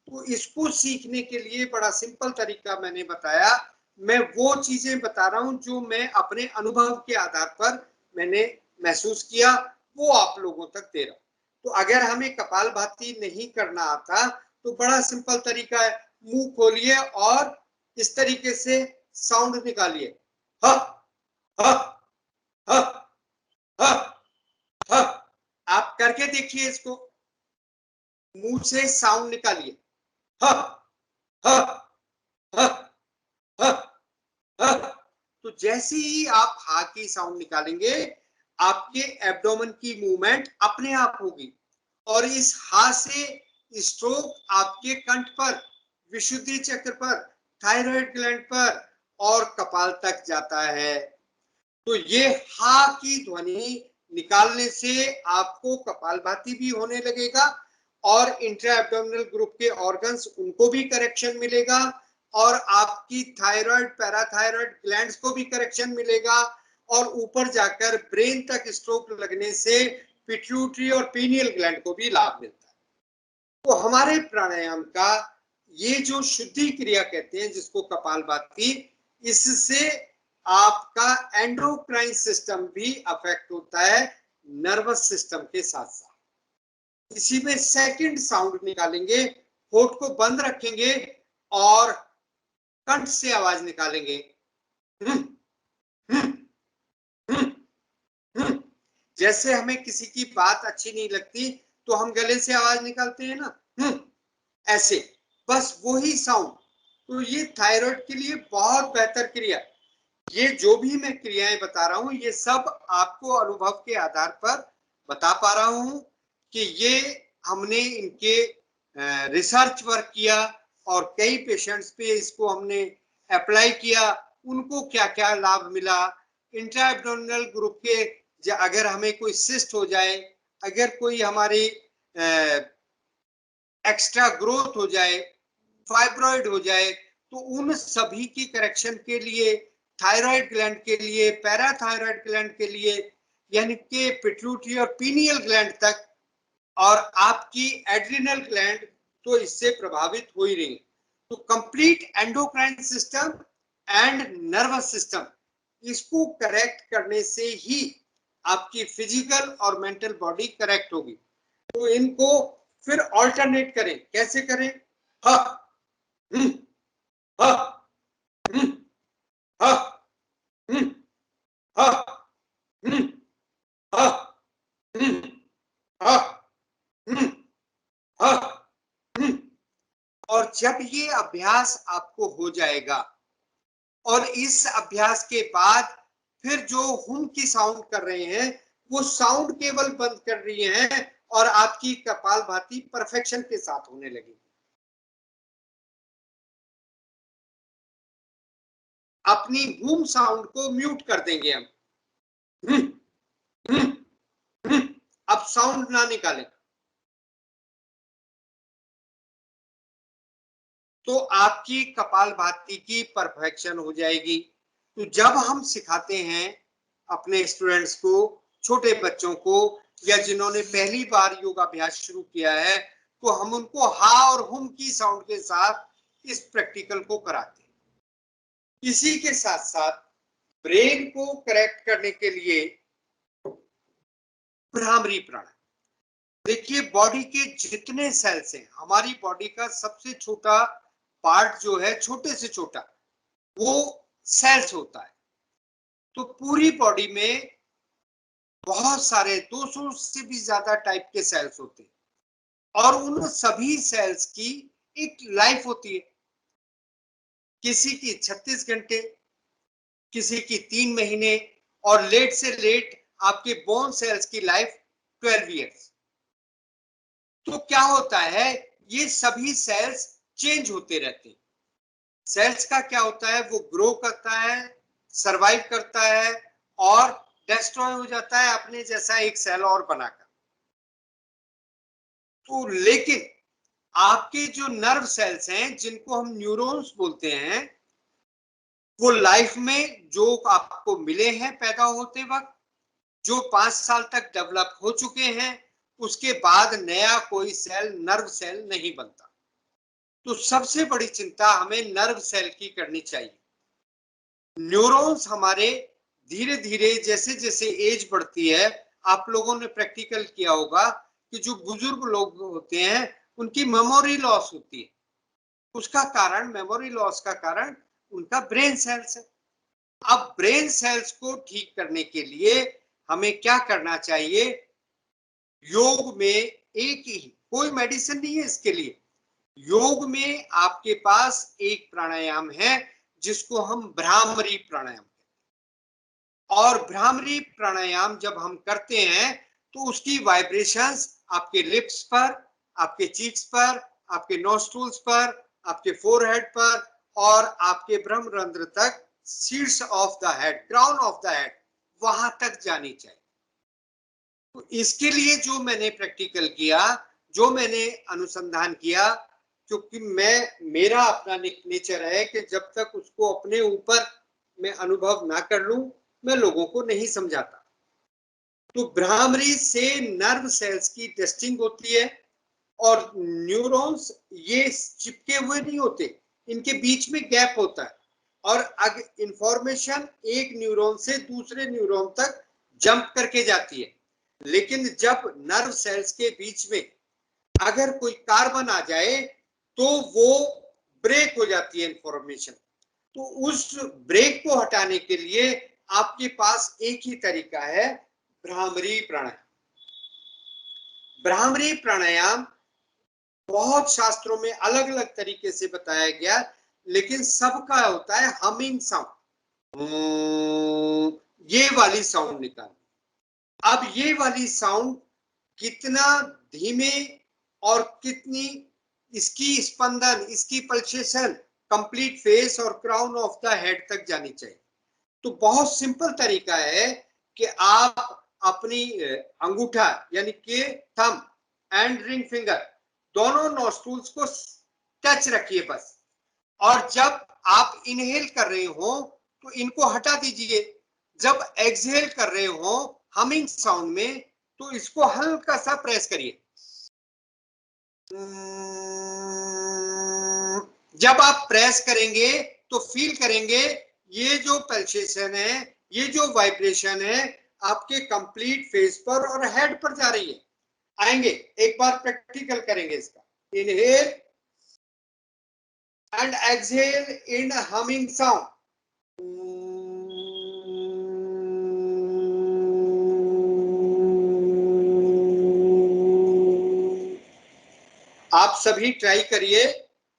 तो इसको सीखने के लिए बड़ा सिंपल तरीका मैंने बताया। मैं वो चीजें बता रहा हूं जो मैं अपने अनुभव के आधार पर मैंने महसूस किया वो आप लोगों तक दे रहा हूं। तो अगर हमें कपालभाति नहीं करना आता तो बड़ा सिंपल तरीका है, मुंह खोलिए और इस तरीके से साउंड निकालिए, ह ह ह ह ह। आप करके देखिए इसको, मुंह से साउंड निकालिए, ह ह ह ह ह। तो जैसे ही आप हा की साउंड निकालेंगे आपके एब्डोमेन की मूवमेंट अपने आप होगी और इस हा से स्ट्रोक आपके कंठ पर, विशुद्धि चक्र पर, थायराइड ग्लैंड पर और कपाल तक जाता है। तो ये हा की ध्वनि निकालने से आपको कपालभाति भी होने लगेगा और इंट्रा एब्डोमिनल ग्रुप के ऑर्गन्स उनको भी करेक्शन मिलेगा और आपकी थायराइड पैराथायराइड ग्लैंड्स को भी करेक्शन मिलेगा और ऊपर जाकर ब्रेन तक स्ट्रोक लगने से पिट्यूटरी और पीनियल ग्लैंड को भी लाभ मिलता है। तो हमारे प्राणायाम का ये जो शुद्धि क्रिया कहते हैं जिसको कपालभाति, इससे आपका एंडोक्राइन सिस्टम भी अफेक्ट होता है नर्वस सिस्टम के साथ साथ। इसी में सेकंड साउंड निकालेंगे, होठ को बंद रखेंगे और कंठ से आवाज निकालेंगे, जैसे हमें किसी की बात अच्छी नहीं लगती तो हम गले से आवाज निकालते हैं ना, ऐसे, बस वही साउंड। तो ये थायराइड के लिए बहुत बेहतर क्रिया। ये जो भी मैं क्रियाएं बता रहा हूं ये सब आपको अनुभव के आधार पर बता पा रहा हूं कि ये हमने इनके रिसर्च वर्क किया और कई पेशेंट्स पे इसको हमने अप्लाई किया, उनको क्या क्या लाभ मिला। इंट्रा एब्डोमिनल ग्रुप के अगर हमें कोई सिस्ट हो जाए, अगर कोई हमारी एक्स्ट्रा ग्रोथ हो जाए, फाइब्रॉइड हो जाए, तो उन सभी की करेक्शन के लिए, थायराइड ग्लैंड के लिए, पैराथायराइड ग्लैंड के लिए, यानी कि पिट्यूटरी और पीनियल ग्लैंड तक और आपकी एड्रिनल ग्लैंड तो इससे प्रभावित हो ही रही। तो complete endocrine system and nervous system, इसको करेक्ट करने से ही आपकी फिजिकल और मेंटल बॉडी करेक्ट होगी। तो इनको फिर ऑल्टरनेट करें, कैसे करें? ह ह ह और जब ये अभ्यास आपको हो जाएगा और इस अभ्यास के बाद फिर जो हुम की साउंड कर रहे हैं वो साउंड केवल बंद कर रही हैं और आपकी कपालभाति परफेक्शन के साथ होने लगी। अपनी हुम साउंड को म्यूट कर देंगे हम, अब साउंड ना निकालें। तो आपकी कपालभाति की परफेक्शन हो जाएगी। तो जब हम सिखाते हैं अपने स्टूडेंट्स को, छोटे बच्चों को या जिन्होंने पहली बार योगाभ्यास शुरू किया है, तो हम उनको हा और हुम की साउंड के साथ इस प्रैक्टिकल को कराते हैं। इसी के साथ साथ ब्रेन को करेक्ट करने के लिए भ्रामरी प्राणायाम। देखिए बॉडी के जितने सेल्स हैं, हमारी बॉडी का सबसे छोटा पार्ट जो है, छोटे से छोटा, वो सेल्स होता है। तो पूरी बॉडी में बहुत सारे 200 से भी ज्यादा टाइप के सेल्स होते हैं और उन सभी सेल्स की एक लाइफ होती है। किसी की 36 घंटे, किसी की 3 महीने और लेट से लेट आपके बोन सेल्स की लाइफ 12 इयर्स। तो क्या होता है, ये सभी सेल्स चेंज होते रहते हैं। सेल्स का क्या होता है, वो ग्रो करता है, सरवाइव करता है और डिस्ट्रॉय हो जाता है अपने जैसा एक सेल और बनाकर। तो लेकिन आपके जो नर्व सेल्स हैं जिनको हम न्यूरॉन्स बोलते हैं, वो लाइफ में जो आपको मिले हैं पैदा होते वक्त, जो 5 साल तक डेवलप हो चुके हैं, उसके बाद नया कोई सेल, नर्व सेल नहीं बनता। तो सबसे बड़ी चिंता हमें नर्व सेल की करनी चाहिए। न्यूरॉन्स हमारे धीरे धीरे जैसे जैसे एज बढ़ती है, आप लोगों ने प्रैक्टिकल किया होगा कि जो बुजुर्ग लोग होते हैं उनकी मेमोरी लॉस होती है। उसका कारण, मेमोरी लॉस का कारण उनका ब्रेन सेल्स है। अब ब्रेन सेल्स को ठीक करने के लिए हमें क्या करना चाहिए? योग में एक ही, कोई मेडिसिन नहीं है इसके लिए। योग में आपके पास एक प्राणायाम है जिसको हम भ्रामरी प्राणायाम, और भ्रामरी प्राणायाम जब हम करते हैं तो उसकी वाइब्रेशंस आपके लिप्स पर, आपके चीक्स पर, आपके नोस्ट्रल्स पर, आपके फोरहेड पर और आपके ब्रह्मरंध्र तक, शीर्ष of the head, crown of the head, वहां तक जानी चाहिए। तो इसके लिए जो मैंने प्रैक्टिकल किया, जो मैंने अनुसंधान किया, क्योंकि मेरा अपना नेचर है कि जब तक उसको अपने ऊपर मैं अनुभव ना कर लूं, मैं लोगों को नहीं समझाता। तो भ्रामरी से नर्व सेल्स की टेस्टिंग होती है और न्यूरॉन्स ये चिपके हुए नहीं होते, इनके बीच में गैप होता है और अगर इंफॉर्मेशन एक न्यूरॉन से दूसरे न्यूरॉन तक जंप करके जाती है। लेकिन जब नर्व सेल्स के बीच में अगर कोई कार्बन आ जाए तो वो ब्रेक हो जाती है इंफॉर्मेशन। तो उस ब्रेक को हटाने के लिए आपके पास एक ही तरीका है, भ्रामरी प्राणायाम। भ्रामरी प्राणायाम बहुत शास्त्रों में अलग अलग तरीके से बताया गया, लेकिन सबका होता है हमिंग साउंड, ये वाली साउंड निकाल। अब ये वाली साउंड कितना धीमे और कितनी इसकी स्पंदन, इसकी पल्सेशन कंप्लीट फेस और क्राउन ऑफ द हेड तक जानी चाहिए। तो बहुत सिंपल तरीका है कि आप अपनी अंगूठा यानी कि थंब एंड रिंग फिंगर दोनों नॉस्ट्रल्स को टच रखिए बस, और जब आप इनहेल कर रहे हो तो इनको हटा दीजिए। जब एक्सहेल कर रहे हो हमिंग साउंड में तो इसको हल्का सा प्रेस करिए। जब आप प्रेस करेंगे तो फील करेंगे ये जो पल्सेशन है, ये जो वाइब्रेशन है आपके कंप्लीट फेस पर और हेड पर जा रही है। आएंगे एक बार प्रैक्टिकल करेंगे इसका। Inhale and exhale in humming sound. आप सभी ट्राई करिए,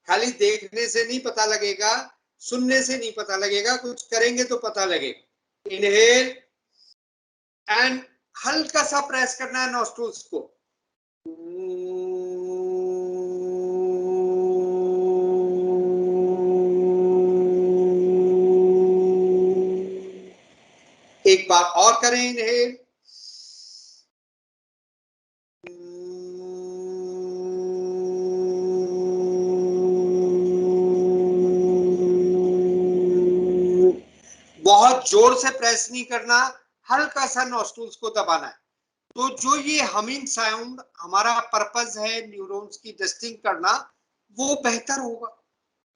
खाली देखने से नहीं पता लगेगा, सुनने से नहीं पता लगेगा, कुछ करेंगे तो पता लगेगा। इनहेल एंड हल्का सा प्रेस करना है नॉस्ट्रल्स को। एक बार और करें इनहेल, बहुत जोर से प्रेस नहीं करना, हल्का सा नॉस्ट्रल्स को दबाना है। तो जो ये हमिंग साउंड हमारा पर्पस है न्यूरॉन्स की टेस्टिंग करना, वो बेहतर होगा,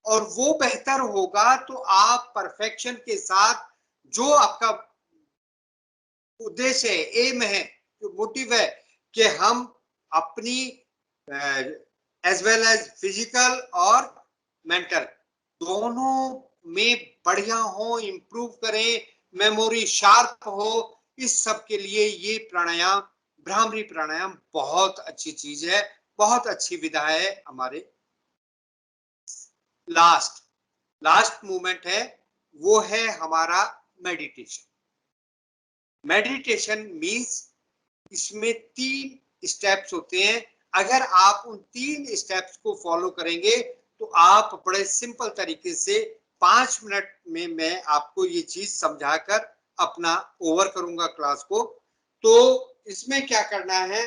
और वो बेहतर होगा तो आप परफेक्शन के साथ जो आपका उद्देश्य है, एम है, जो मोटिव है कि हम अपनी एज वेल एज फिजिकल और मेंटल दोनों में बढ़िया हो, इंप्रूव करें, मेमोरी शार्प हो, इस सब के लिए ये प्राणायाम, भ्रामरी प्राणायाम बहुत अच्छी चीज है, बहुत अच्छी विधा है। हमारे लास्ट मूवमेंट है वो है हमारा मेडिटेशन। मेडिटेशन मीन्स इसमें 3 स्टेप्स होते हैं। अगर आप उन 3 स्टेप्स को फॉलो करेंगे तो आप बड़े सिंपल तरीके से 5 मिनट में मैं आपको ये चीज समझाकर अपना ओवर करूंगा क्लास को। तो इसमें क्या करना है,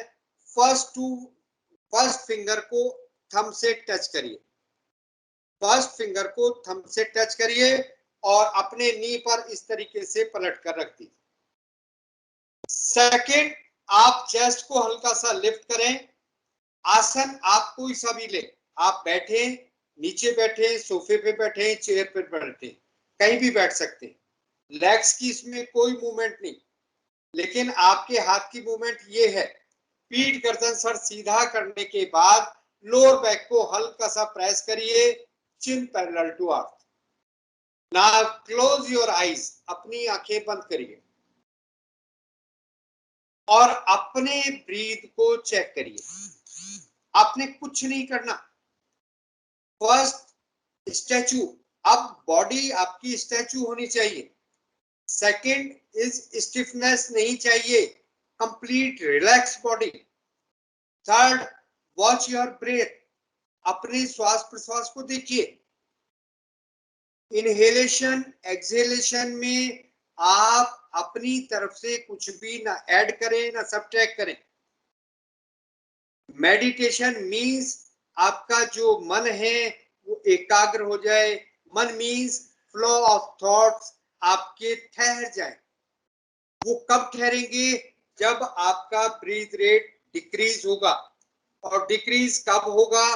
फर्स्ट फिंगर को थंब से टच करिए, फर्स्ट फिंगर को थंब से टच करिए और अपने नी पर इस तरीके से पलट कर रख दीजिए। सेकंड, आप चेस्ट को हल्का सा लिफ्ट करें। आसन आप कोई सा भी ले, आप बैठे, नीचे बैठे, सोफे पे बैठे, चेयर पे बैठे, कहीं भी बैठ सकते हैं। लेग्स की इसमें कोई मूवमेंट नहीं, लेकिन आपके हाथ की मूवमेंट ये है। पीठ गर्दन सर सीधा करने के बाद लोअर बैक को हल्का सा प्रेस करिए, chin parallel to earth. Now close your eyes, अपनी आंखें बंद करिए और अपने ब्रीथ को चेक करिए। आपने कुछ नहीं करना। फर्स्ट स्टैचू, अब बॉडी आपकी स्टैचू होनी चाहिए। सेकंड इज स्टिफनेस नहीं चाहिए, complete relax body. Third, watch your breath, अपने श्वास प्रश्वास को देखिए। इनहेलेशन एक्सहेलेशन में आप अपनी तरफ से कुछ भी ना ऐड करें ना सब्ट्रैक्ट करें। मेडिटेशन मीन्स आपका जो मन है वो एकाग्र हो जाए। मन मीन्स फ्लो ऑफ थॉट्स आपके ठहर जाए। वो कब ठहरेंगे? जब आपका ब्रीथ रेट डिक्रीज होगा। और डिक्रीज कब होगा?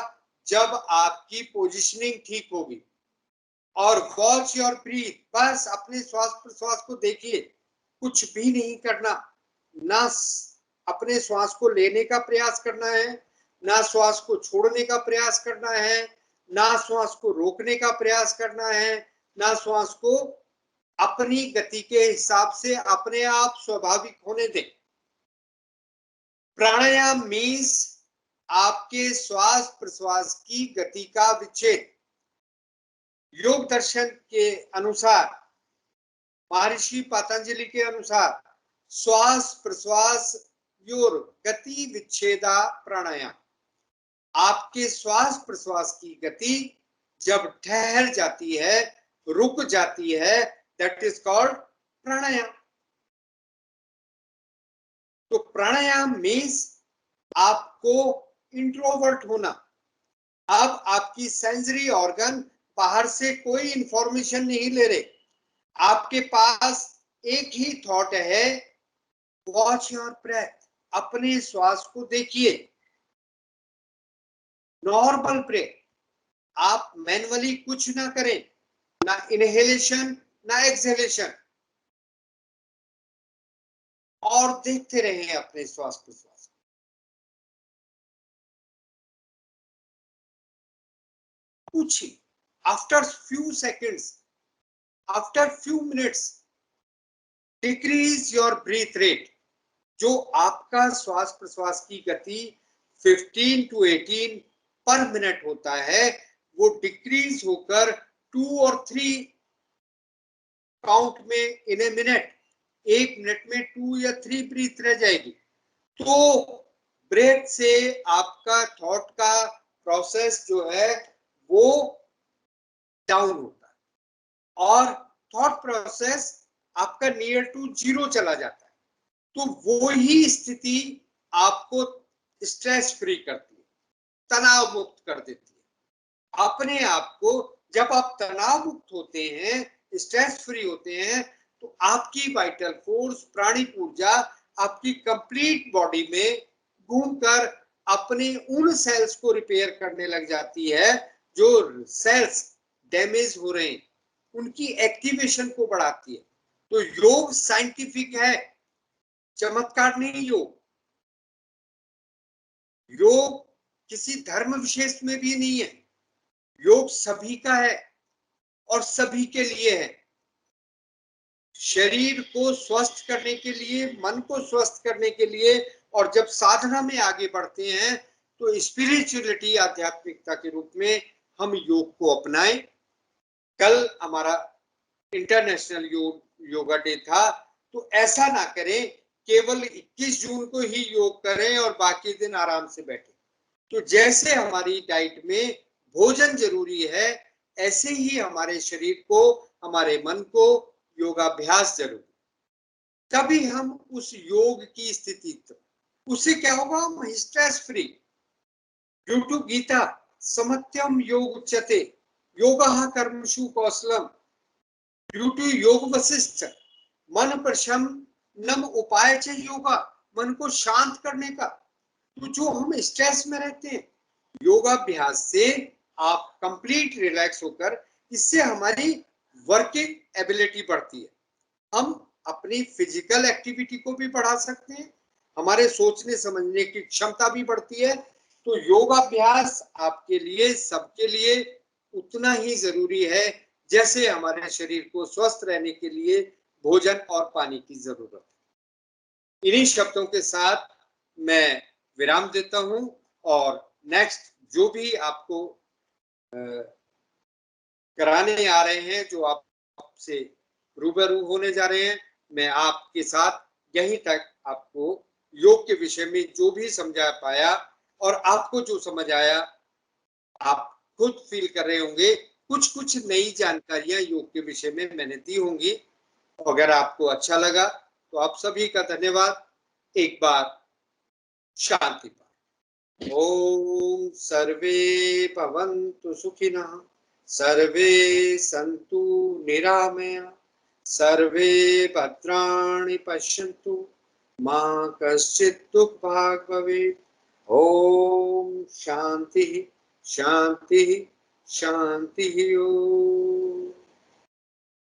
जब आपकी पोजीशनिंग ठीक होगी। और वॉच योर ब्रीथ, बस अपने श्वास प्रश्वास को देखिए, कुछ भी नहीं करना। ना अपने श्वास को लेने का प्रयास करना है, ना श्वास को छोड़ने का प्रयास करना है, ना श्वास को रोकने का प्रयास करना है, ना श्वास को अपनी गति के हिसाब से अपने आप स्वाभाविक होने दें। प्राणायाम मीन्स आपके श्वास प्रश्वास की गति का विच्छेद। योग दर्शन के अनुसार, महर्षि पतंजलि के अनुसार, श्वास प्रश्वास योर गति विच्छेदा प्राणायाम। आपके श्वास प्रश्वास की गति जब ठहर जाती है, रुक जाती है, दैट इज कॉल्ड प्राणायाम। तो प्राणायाम मीन्स आपको इंट्रोवर्ट होना। अब आपकी सेंसरी ऑर्गन बाहर से कोई इंफॉर्मेशन नहीं ले रहे। आपके पास एक ही थॉट है, वॉच योर ब्रेथ, अपने श्वास को देखिए। नॉर्मल ब्रेथ, आप मैनुअली कुछ ना करें, ना इनहेलेशन ना एक्सहेलेशन, और देखते रहे अपने श्वास प्रश्वास। पूछिए, after few seconds, after few minutes, decrease your breathe rate. जो आपका श्वास प्रश्वास की गति 15 to 18 पर मिनट होता है, वो डिक्रीज होकर 2 और 3 काउंट में इन ए मिनट, 1 मिनट में 2 या 3 ब्रीथ रह जाएगी। तो ब्रेथ से आपका थॉट का प्रोसेस जो है वो डाउन होता है और थॉट प्रोसेस आपका नियर टू 0 चला जाता है। तो वो ही स्थिति आपको स्ट्रेस फ्री करती है, तनाव मुक्त कर देती है। अपने आप को जब आप तनाव मुक्त होते हैं, स्ट्रेस फ्री होते हैं, तो आपकी वाइटल फोर्स, प्राणिक ऊर्जा आपकी कंप्लीट बॉडी में घूमकर अपने उन सेल्स को रिपेयर करने लग जाती है जो सेल्स डैमेज हो रहे हैं, उनकी एक्टिवेशन को बढ़ाती है। तो योग साइंटिफिक है, चमत्कार नहीं। योग किसी धर्म विशेष में भी नहीं है। योग सभी का है और सभी के लिए है। शरीर को स्वस्थ करने के लिए, मन को स्वस्थ करने के लिए, और जब साधना में आगे बढ़ते हैं तो स्पिरिचुअलिटी, आध्यात्मिकता के रूप में हम योग को अपनाएं। कल हमारा इंटरनेशनल योगा डे था, तो ऐसा ना करें केवल 21 जून को ही योग करें और बाकी दिन आराम से बैठे। तो जैसे हमारी डाइट में भोजन जरूरी है, ऐसे ही हमारे शरीर को, हमारे मन को योगाभ्यास जरूरी। तभी हम उस योग की स्थिति, उससे क्या होगा? हम stress free. Due to Gita समत्यम योग उच्यते योगः कर्मसु कौशलम। ड्यू टू योग वशिष्ठ मन प्रशमनम उपाय च योगा, मन को शांत करने का। तो जो हम स्ट्रेस में रहते हैं, योगाभ्यास से आप कंप्लीट रिलैक्स होकर, इससे हमारी वर्किंग एबिलिटी बढ़ती है। हम अपनी फिजिकल एक्टिविटी को भी बढ़ा सकते हैं, हमारे सोचने समझने की क्षमता भी बढ़ती है। तो योगाभ्यास आपके लिए, सबके लिए उतना ही जरूरी है जैसे हमारे शरीर को स्वस्थ रहने के लिए भोजन और पानी की जरूरत है। इन्हीं शब्दों के साथ मैं विराम देता हूं और नेक्स्ट जो भी आपको कराने आ रहे हैं, जो आपसे रूबरू होने जा रहे हैं, मैं आपके साथ यहीं तक आपको योग के विषय में जो भी समझा पाया और आपको जो समझ आया आप खुद फील कर रहे होंगे, कुछ कुछ नई जानकारियां योग के विषय में मैंने दी होंगी। अगर आपको अच्छा लगा तो आप सभी का धन्यवाद। एक बार शांति पाठ। ओम सर्वे भवन्तु सुखिनः, सर्वे सन्तु निरामया, सर्वे भद्राणि पश्यन्तु, मा कश्चित् दुःखभाग् भवेत्। ओम शांति शांति शांति।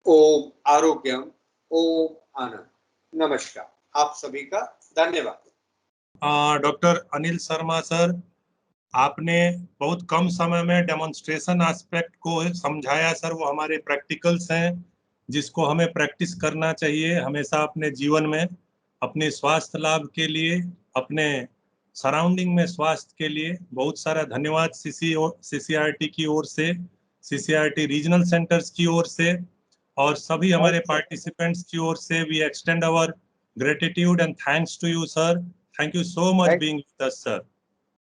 ओम आरोग्यम, ओम आनंद। नमस्कार, आप सभी का धन्यवाद। डॉक्टर अनिल शर्मा सर, आपने बहुत कम समय में डेमोन्स्ट्रेशन एस्पेक्ट को समझाया सर। वो हमारे प्रैक्टिकल्स हैं जिसको हमें प्रैक्टिस करना चाहिए हमेशा अपने जीवन में, अपने स्वास्थ्य लाभ के लिए, अपने सराउंडिंग में स्वास्थ्य के लिए। बहुत सारा धन्यवाद CCRT की ओर से, CCRT रीजनल सेंटर्स की ओर से और सभी हमारे पार्टिसिपेंट्स की ओर से। We extend our gratitude and thanks to you sir. Thank you so much being with us sir.